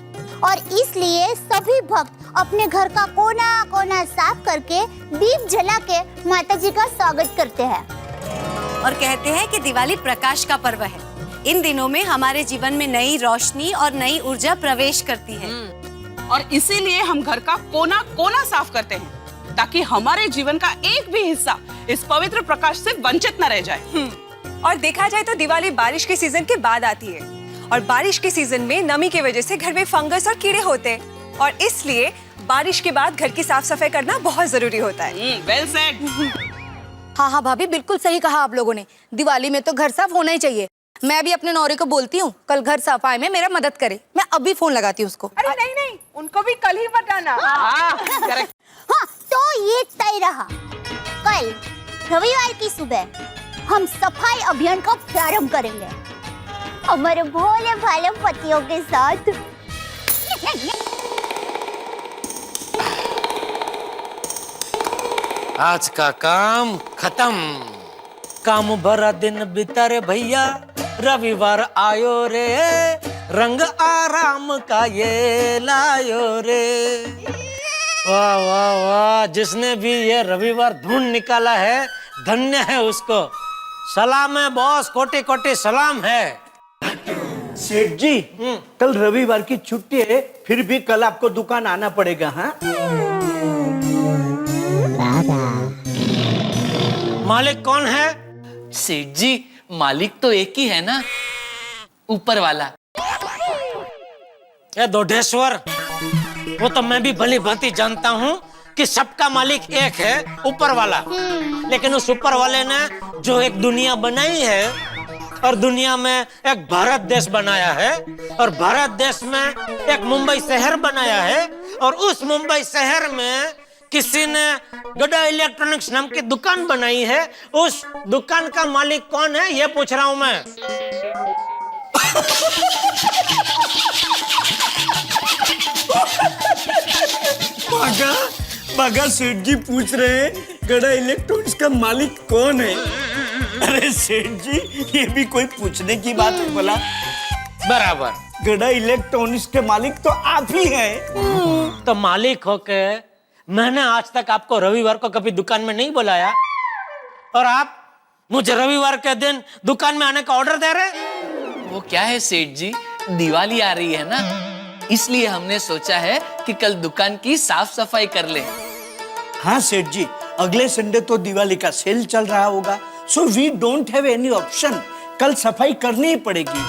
और इसलिए सभी भक्त अपने घर का कोना कोना साफ करके दीप जला के माता जी का स्वागत करते हैं। और कहते हैं कि दिवाली प्रकाश का पर्व है। इन दिनों में हमारे जीवन में नई रोशनी और नई ऊर्जा प्रवेश करती है। और इसीलिए हम घर का कोना कोना साफ करते हैं, ताकि हमारे जीवन का एक भी हिस्सा इस पवित्र प्रकाश से वंचित न रह जाए। और देखा जाए तो दिवाली बारिश के सीजन के बाद आती है, और बारिश के सीजन में नमी की वजह से घर में फंगस और कीड़े होते हैं, और इसलिए बारिश के बाद घर की साफ सफाई करना बहुत जरूरी होता है। Well said. हाँ हाँ भाभी, बिल्कुल सही कहा आप लोगों ने। दिवाली में तो घर साफ होना ही चाहिए। मैं भी अपने नौरे को बोलती हूँ कल घर सफाई में मेरा मदद करे। मैं अभी फोन लगाती हूँ उसको। अरे नहीं नहीं, उनको भी कल ही बताना। हाँ, तो ये तय रहा, कल रविवार की सुबह हम सफाई अभियान का प्रारंभ करेंगे हमारे भोले भाले पतियों के साथ। आज का काम खत्म। काम भरा दिन बीता रे भैया, रविवार आयो रे, रंग आराम का ये लायो रे। वाह वाह वाह, जिसने भी ये रविवार ढूंढ निकाला है धन्य है उसको। सलाम है बॉस, कोटि कोटि सलाम है। सेठ जी, कल रविवार की छुट्टी है, फिर भी कल आपको दुकान आना पड़ेगा। हाँ, मालिक कौन है? सेठ जी, मालिक तो एक ही है ना, ऊपर वाला। ये दोढेश्वर, वो तो मैं भी भली भांति जानता हूँ कि सबका मालिक एक है, ऊपर वाला। लेकिन उस ऊपर वाले ने जो एक दुनिया बनाई है, और दुनिया में एक भारत देश बनाया है, और भारत देश में एक मुंबई शहर बनाया है, और उस मुंबई शहर में किसी ने गड़ा इलेक्ट्रॉनिक्स नाम की दुकान बनाई है। उस दुकान का मालिक कौन है ये पूछ रहा हूं मैं। बगा सेठ जी पूछ रहे हैं गड़ा इलेक्ट्रॉनिक्स का मालिक कौन है। अरे सेठ जी, ये भी कोई पूछने की बात है बोला। बराबर, गड़ा इलेक्ट्रॉनिक्स के मालिक तो आप ही हैं। तो मालिक होके मैंने आज तक आपको रविवार को कभी दुकान में नहीं बुलाया, और आप मुझे रविवार के दिन दुकान में आने का ऑर्डर दे रहे। वो क्या है सेठ जी, दिवाली आ रही है ना, इसलिए हमने सोचा है कि कल दुकान की साफ सफाई कर ले। हाँ सेठ जी, अगले संडे तो दिवाली का सेल चल रहा होगा, so we don't have any option. कल सफाई करनी ही पड़ेगी।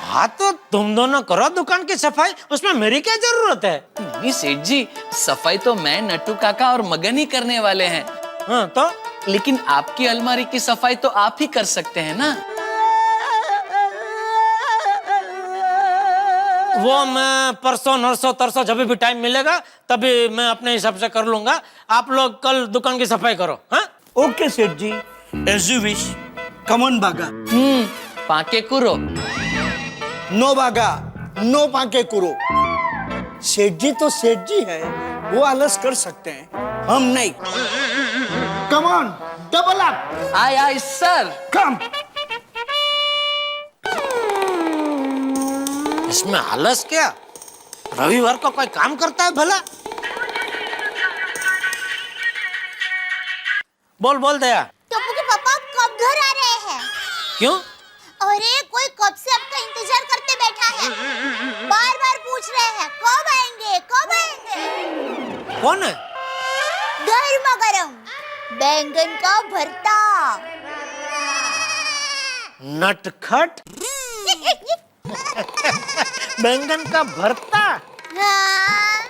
हाँ, तो तुम दोनों करो दुकान की सफाई, उसमें मेरी क्या जरूरत है? नहीं सेठ जी, सफाई तो मैं, नट्टू काका और मगन ही करने वाले हैं। हाँ तो? लेकिन आपकी अलमारी की सफाई तो आप ही कर सकते हैं ना। वो मैं परसों नरसों तरसों जब भी टाइम मिलेगा तभी मैं अपने हिसाब से कर लूंगा। आप लोग कल दुकान की सफाई करो। हाँ okay Seth ji, as you wish. Come on बागा। पाके कुरो। नो बागा, नो पाके कुरो। सेठ जी तो सेठ जी है, वो आलस कर सकते हैं, हम नहीं। Come on, double up. Aye aye sir. Come. इसमें आलस क्या? रविवार को कोई काम करता है भला? बोल बोल दया। टप्पू के पापा कब घर आ रहे हैं? क्यों? अरे कोई कब से आपका इंतजार करते बैठा है, बार बार पूछ रहे हैं कब आएंगे कब आएंगे। कौन है? गर्मा गर्म बैंगन का भरता। नटखट बैंगन का भरता। हाँ।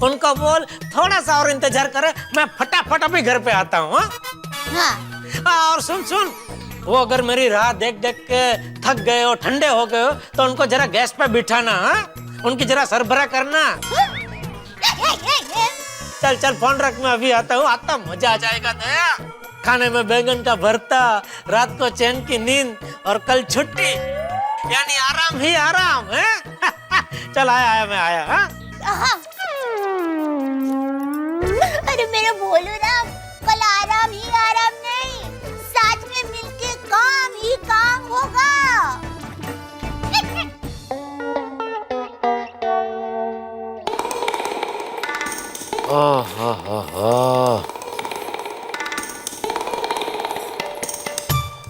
उनको बोल थोड़ा सा और इंतजार करे, मैं फटाफट अभी घर पे आता हूँ। हाँ। और सुन सुन, वो अगर मेरी राह देख देख के थक गए हो, ठंडे हो गए हो, तो उनको जरा गैस पे बिठाना। हाँ? उनकी जरा सरबराह करना। चल चल फोन रख, मैं अभी आता हूँ। आता मजा आ जाएगा दया। खाने में बैंगन का भरता, रात को चैन की नींद और कल छुट्टी, यानी आराम ही आराम है। चल आया मैं आया। हाँ? अरे मेरा बोलो ना, कल आराम ही आराम नहीं, साथ में मिलके काम ही काम होगा।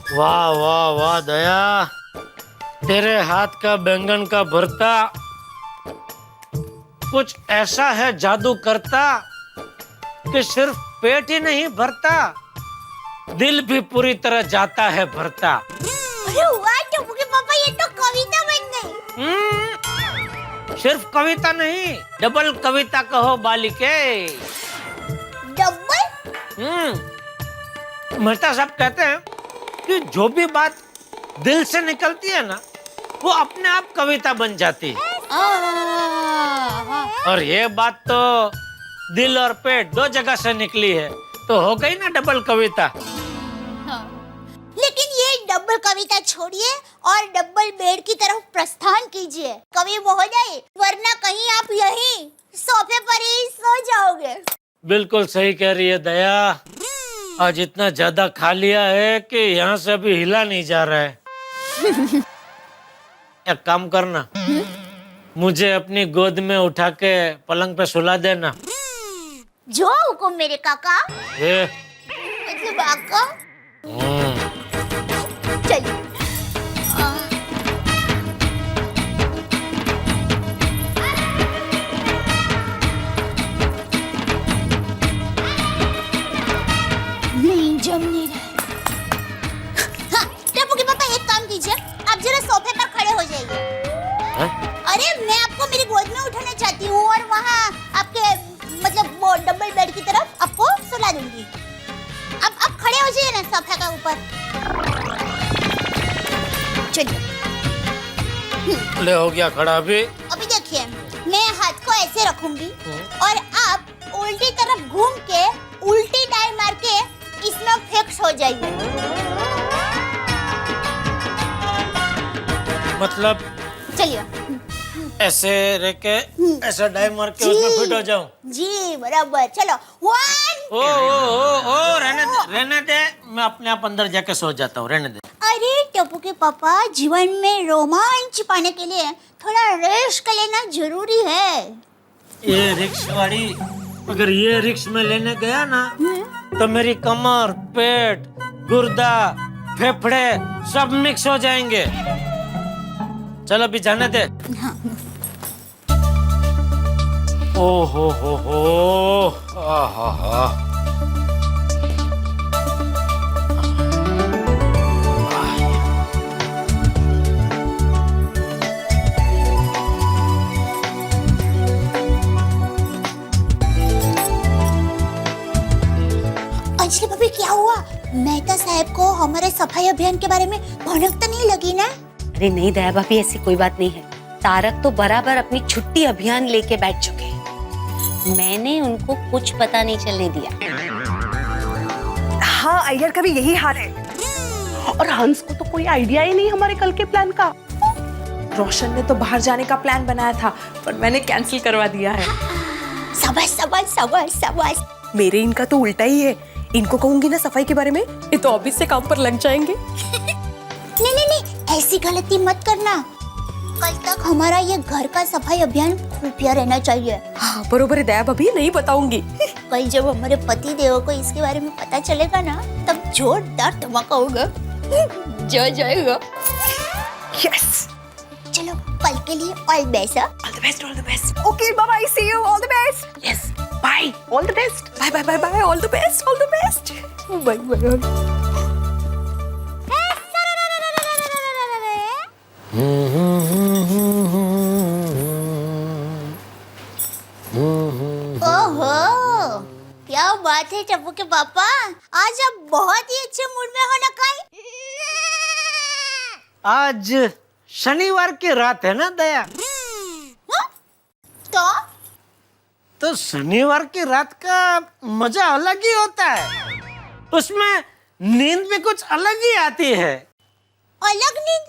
वाह वाह वाह दया, तेरे हाथ का बैंगन का भरता कुछ ऐसा है जादू करता कि सिर्फ पेट ही नहीं भरता, दिल भी पूरी तरह जाता है भरता। अरे वाह टप्पू के पापा, ये तो कविता बन गई। सिर्फ कविता नहीं, डबल कविता कहो बालिके। डबल? मेहता साहब कहते हैं कि जो भी बात दिल से निकलती है ना, वो अपने आप कविता बन जाती है। और ये बात तो दिल और पेट दो जगह से निकली है, तो हो गई ना डबल कविता। हाँ। लेकिन ये डबल कविता छोड़िए और डबल बेड की तरफ प्रस्थान कीजिए कवि महोदय, वरना कहीं आप यहीं सोफे पर ही सो जाओगे। बिल्कुल सही कह रही है दया, आज इतना ज्यादा खा लिया है कि यहाँ से अभी हिला नहीं जा रहा है। एक काम करना, मुझे अपनी गोद में उठा के पलंग पे सुला देना। जो हुकुम मेरे काका। मतलब आका। चलिए। नहीं जम नहीं रहा। हाँ, टप्पू के पापा एक काम कीजिए, आप जरा सोफे पर खड़े हो जाइए। अरे मैं आपको मेरी गोद में उठाना चाहती हूँ और वहाँ आपके मतलब वो डबल बेड की तरफ आपको सुला दूंगी। अब खड़े हो जाइए ना सोफे के ऊपर। चलिए। ले हो गया खड़ा अभी। अभी देखिए, मैं हाथ को ऐसे रखूंगी और आप उल्टी तरफ घूम के उल्टी डाई मार के इसमें फिक्स हो जाइए। मतलब चलिए ऐसे रह के ऐसा डाई मार के उसमें फिट हो जाऊं। जी बराबर। चलो 1 ओ रहने दे, मैं अपने आप अंदर जाके सो जाता हूँ, रहने दे। अरे टप्पू के पापा, जीवन में रोमांच पाने के लिए थोड़ा रेस्ट लेना जरूरी है। ये रिक्स वाली, अगर ये रिक्स में लेने गया ना तो मेरी कमर, पेट, गुर्दा, फेफड़े सब मिक्स हो जाएंगे। चल अभी जाने दे। ओ हो आहा। अंजलि भाभी क्या हुआ? मेहता साहब को हमारे सफाई अभियान के बारे में भनक तो नहीं लगी ना? अरे नहीं दया भाभी, ऐसी कोई बात नहीं है। तारक तो बराबर अपनी छुट्टी अभियान लेके बैठ चुके हैं। मैंने उनको कुछ पता नहीं चलने दिया। हाँ, अय्यर का भी यही हाल है। और हंस को तो कोई आइडिया ही नहीं हमारे कल के प्लान का। रोशन ने तो बाहर जाने का प्लान बनाया था, पर मैंने कैंसिल करवा दिया है। शाबाश शाबाश शाबाश शाबाश। मेरे इनका तो उल्टा ही है। इनको कहूंगी ना सफाई के बारे में, ये तो ऑफिस से काम पर लग जाएंगे। नहीं नहीं नहीं, ऐसी गलती मत करना। कल तक हमारा ये घर का सफाई अभियान खुफिया रहना चाहिए। हाँ बरोबर है दया भाभी, नहीं बताऊंगी। कल जब हमारे पति देव को इसके बारे में पता चलेगा ना, तब जोरदार धमाका होगा। जो जाएगा। यस। चलो कल के लिए all best. All the best, all the best. Okay bye bye, see you, all the best. Yes, bye, all the best. Bye bye bye bye, all the best, all the best. Bye bye. ओहो, क्या बात है टप्पू के पापा, आज आप बहुत ही अच्छे मूड में हो ना। काई आज शनिवार की रात है ना दया? तो शनिवार की रात का मजा अलग ही होता है। उसमें नींद भी कुछ अलग ही आती है। अलग नींद?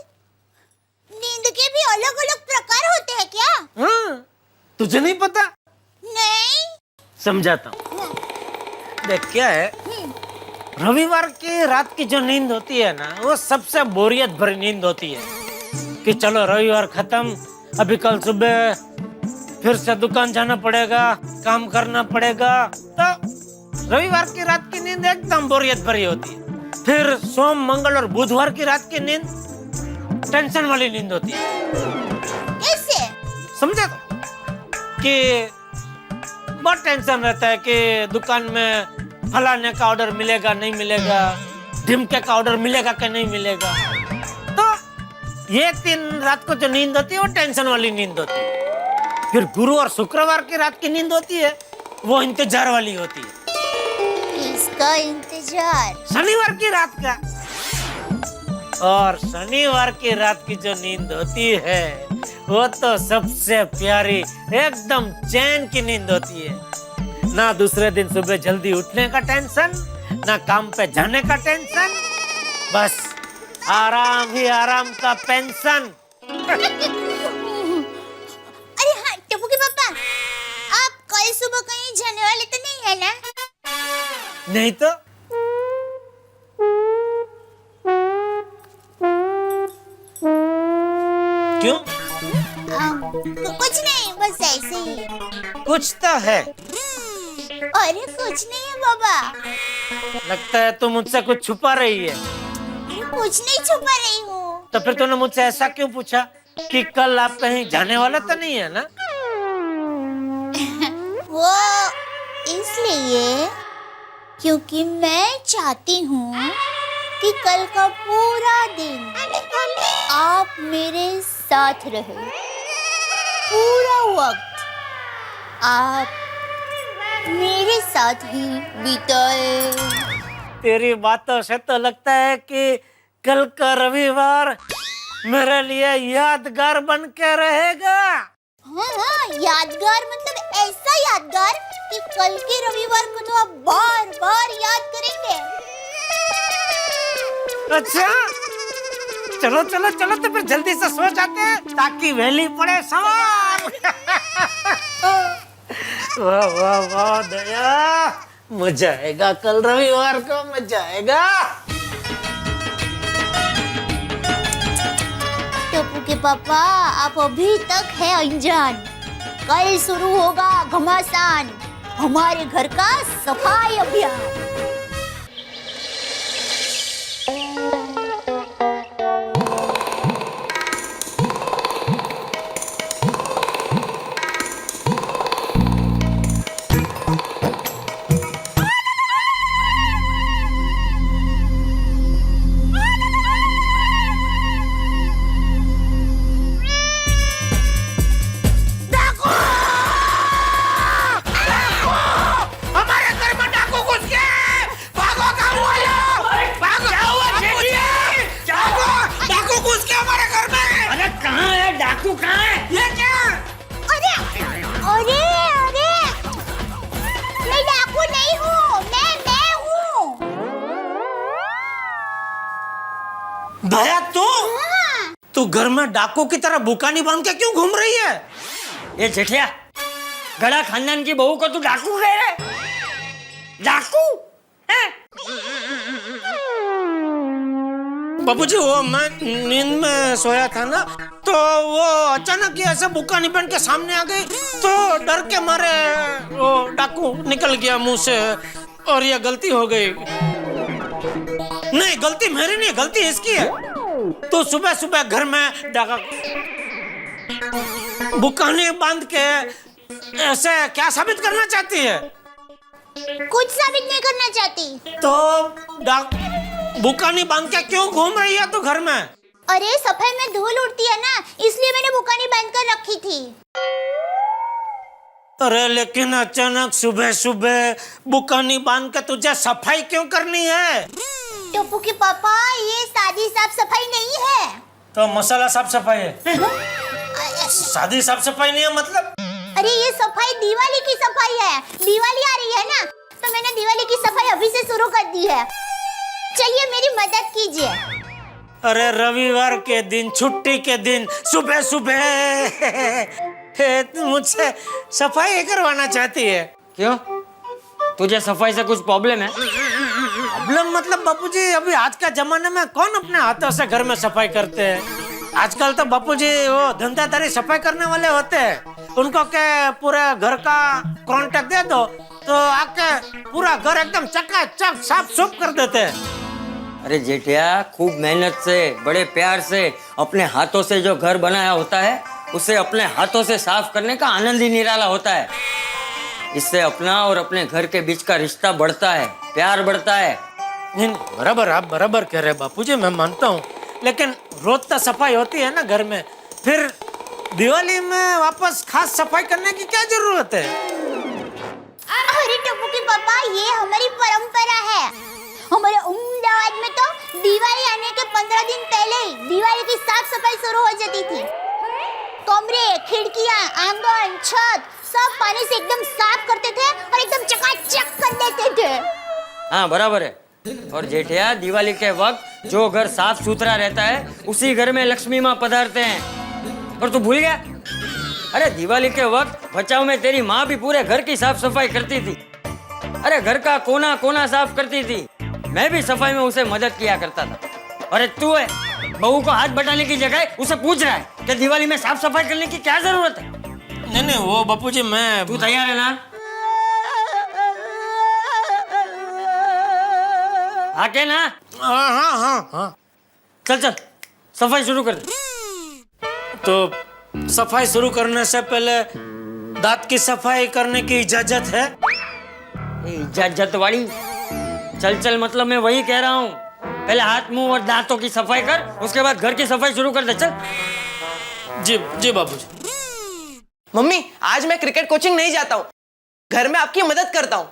नींद के भी अलग अलग प्रकार होते हैं क्या? हाँ, तुझे नहीं पता? नहीं। समझाता हूँ। देख क्या है, रविवार की रात की जो नींद होती है ना, वो सबसे बोरियत भरी नींद होती है। कि चलो रविवार खत्म, अभी कल सुबह फिर से दुकान जाना पड़ेगा, काम करना पड़ेगा। तो रविवार की रात की नींद एकदम बोरियत भरी होती है। फिर सोम, मंगल और बुधवार की रात की नींद टेंशन वाली नींद होती है। कैसे? समझे तो? कि बहुत टेंशन रहता है कि दुकान में फलाने का ऑर्डर मिलेगा नहीं मिलेगा, ढिमके का ऑर्डर मिलेगा कि नहीं मिलेगा। तो ये 3 रात को जो नींद होती है वो टेंशन वाली नींद होती है। फिर गुरु और शुक्रवार की रात की नींद होती है, वो इंतजार वाली होती है। इसका इंतजार? शनिवार की रात का। और शनिवार की रात की जो नींद होती है, वो तो सबसे प्यारी, एकदम चैन की नींद होती है। ना दूसरे दिन सुबह जल्दी उठने का टेंशन, ना काम पे जाने का टेंशन, बस आराम ही आराम का पेंशन। अरे हाँ टप्पू के पापा, आप कल सुबह कहीं जाने वाले तो नहीं है ना? नहीं तो? क्यों? कुछ नहीं, बस ऐसे ही। कुछ तो है। अरे कुछ नहीं है बाबा। लगता है तुम मुझसे कुछ छुपा रही है। कुछ नहीं छुपा रही हूँ। तो फिर तूने मुझसे ऐसा क्यों पूछा कि कल आप कहीं जाने वाला तो नहीं है ना? वो इसलिए क्योंकि मैं चाहती हूँ कि कल का पूरा दिन आप मेरे साथ रहे। पूरा वक्त आप मेरे साथ ही बिताए। तेरी बातों से तो लगता है कि कल का रविवार मेरे लिए यादगार बन के रहेगा। हाँ, यादगार मतलब ऐसा यादगार कि कल के रविवार को तो आप बार बार याद करेंगे। अच्छा, चलो चलो चलो, तो फिर जल्दी से सो जाते हैं ताकि वैली पड़े सवार। वाह वाह वाह दया, मजा आएगा कल रविवार को, मजा आएगा। टप्पू के पापा, आप अभी तक है अनजान। कल शुरू होगा घमासान, हमारे घर का सफाई अभियान। तू घर में डाकू की तरह बुकानी बांध के क्यों घूम रही है? ये जेठिया, गड़ा खानदान की बहू को तू डाकू कह रहा है? डाकू हैं? बाबूजी वो मैं नींद में सोया था ना, तो वो अचानक ही ऐसे बुकानी बन के सामने आ गई, तो डर के मारे वो डाकू निकल गया मुंह से और ये गलती हो गई। नहीं, गलती मेरी नहीं, गलती इसकी है। तो सुबह सुबह घर में डाका बुकानी बांध के ऐसे क्या साबित करना चाहती है? कुछ साबित नहीं करना चाहती। तो बुकानी बांध के क्यों घूम रही है तू घर में? अरे सफाई में धूल उड़ती है ना, इसलिए मैंने बुकानी बांध कर रखी थी। अरे लेकिन अचानक सुबह सुबह बुकानी बांध के तुझे सफाई क्यों करनी है? टप्पू के पापा, ये सादी साफ सफाई नहीं है। तो मसाला साफ सफाई है। सादी साफ सफाई नहीं है मतलब? अरे ये सफाई दिवाली की सफाई है। दिवाली आ रही है ना, तो मैंने दिवाली की सफाई अभी से शुरू कर दी है। चलिए मेरी मदद कीजिए। अरे रविवार के दिन, छुट्टी के दिन, सुबह सुबह मुझसे सफाई करवाना चाहती है? क्यों? तुझे सफाई से कुछ प्रॉब्लम है? प्रॉब्लम मतलब बापूजी, अभी आज का जमाने में कौन अपने हाथों से घर में सफाई करते हैं? आजकल तो बापूजी वो धंधादारी सफाई करने वाले होते हैं, उनको के पूरे घर का कॉन्ट्रैक्ट दे दो तो आके पूरा घर एकदम चकाचक साफ सुफ कर देते हैं। अरे जेठिया, खूब मेहनत से, बड़े प्यार से, अपने हाथों से जो घर बनाया होता है, उसे अपने हाथों से साफ करने का आनंद ही निराला होता है। इससे अपना और अपने घर के बीच का रिश्ता बढ़ता है, प्यार बढ़ता है। नहीं, बराबर, आप बराबर कह रहे हैं बापूजी, मैं मानता हूँ, लेकिन रोज तो सफाई होती है ना घर में, फिर दिवाली में वापस खास सफाई करने की क्या जरूरत है? अरे टप्पू के पापा, ये हमारी परंपरा है। हमारे अहमदाबाद में तो दिवाली आने के 15 दिन पहले ही दिवाली की साफ सफाई शुरू हो जाती थी। कमरे, खिड़कियां, आंगन, छत सब पानी से एकदम साफ करते थे और एकदम चकाचक कर देते थे। हाँ बराबर है। और जेठिया, दिवाली के वक्त जो घर साफ सुथरा रहता है, उसी घर में लक्ष्मी माँ पधारते हैं। और तू भूल गया? अरे दिवाली के वक्त बचाव में तेरी माँ भी पूरे घर की साफ सफाई करती थी। अरे घर का कोना कोना साफ करती थी। मैं भी सफाई में उसे मदद किया करता था। अरे तू है, बहू को हाथ बटाने की जगह उसे पूछ रहा है कि दिवाली में साफ सफाई करने की क्या जरूरत है? नहीं नहीं, वो बापूजी मैं... तू तैयार है ना? आके ना? हाँ हाँ हाँ। चल चल, सफाई शुरू कर दे। तो सफाई शुरू करने से पहले दांत की सफाई करने की इजाजत है? इजाजत वाली? चल चल मतलब मैं वही कह रहा हूँ। पहले हाथ, मुंह और दांतों की सफाई कर, उसके बाद घर की सफाई शुरू कर दे। चल। जी जी बाबूजी। मम्मी, आज मैं क्रिकेट कोचिंग नहीं जाता हूँ, घर में आपकी मदद करता हूँ।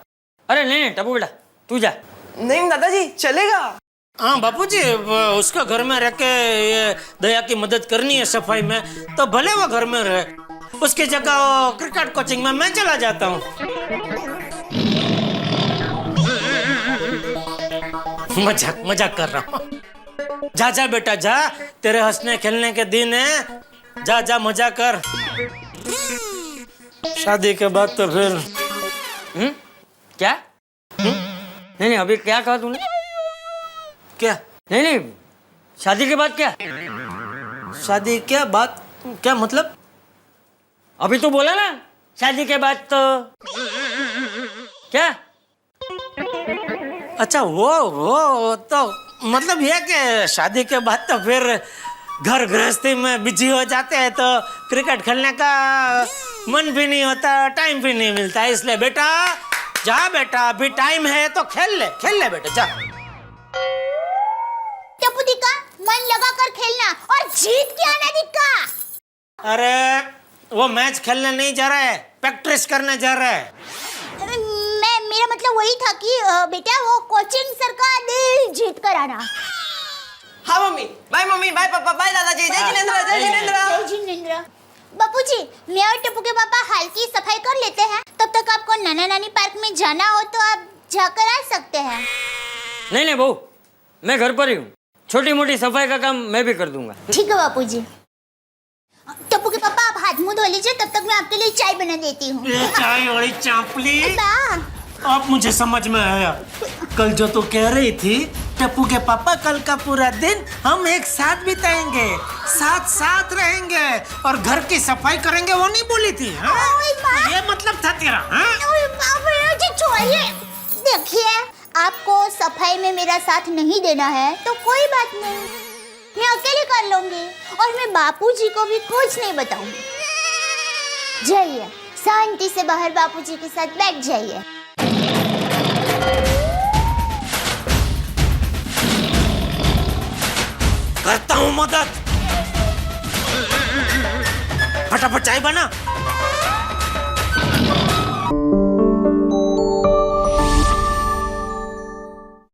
अरे नहीं टप्पू बेटा, तू जा। नहीं दादाजी, चलेगा। हाँ बापूजी, उसका घर में रह के ये दया की मदद करनी है सफाई में, तो भले वो घर में रहे, उसकी जगह वो क्रिकेट कोचिंग में मैं चला जाता हूँ। मजाक मजाक कर रहा हूँ। जा जा बेटा जा, तेरे हंसने खेलने के दिन है, जा जा मजा कर। शादी के बाद तो फिर क्या? नहीं नहीं, अभी क्या कहा तूने? क्या? नहीं नहीं, शादी के बाद क्या? शादी क्या बात, क्या मतलब? अभी तो बोला ना, शादी के बाद तो क्या? अच्छा वो तो मतलब ये कि शादी के बाद तो फिर घर गृहस्थी में बिजी हो जाते हैं, तो क्रिकेट खेलने का मन भी नहीं होता, टाइम भी नहीं मिलता, इसलिए बेटा जा बेटा, अभी टाइम है तो खेल ले बेटा, जा। टप्पू दिक्का, मन लगा कर खेलना और जीत के आना दिक्का। अरे वो मैच खेलने नहीं जा रहा है, प्रैक्टिस करने जा रहा है। मेरा मतलब वही था कि बेटा वो कोचिंग सर का दिल जीत कर आना। हाँ मम्मी, बाय पापा, बाय दादाजी, जय जिनेंद्र, जय जिनेंद्र। जय जिनेंद्र। बापूजी, मैं और टप्पू के पापा हाल की सफाई कर लेते हैं, तब तक आपको नाना नानी पार्क में जाना हो तो आप जाकर आ सकते हैं। नहीं नहीं बहू, मैं घर पर ही हूँ, छोटी मोटी सफाई का काम मैं भी कर दूंगा। ठीक है बापूजी। टप्पू के पापा आप हाथ मुंह धो लीजिए, तब तक मैं आपके लिए चाय बना देती हूँ। ये चाय वाली चांपली, बा, अब मुझे समझ में आया। कल जो तू कह रही थी टप्पू के पापा कल का पूरा दिन हम एक साथ बिताएंगे, साथ साथ रहेंगे और घर की सफाई करेंगे, वो नहीं बोली थी? हाँ? ये मतलब था तेरा? हाँ? जी छोड़िए। देखिए, आपको सफाई में मेरा साथ नहीं देना है तो कोई बात नहीं, मैं अकेले कर लूंगी और मैं बापूजी को भी कुछ नहीं बताऊंगी। जाइए शांति से बाहर बापूजी के साथ बैठ जाइए। करता हूँ मदद। फटाफट चाय बना।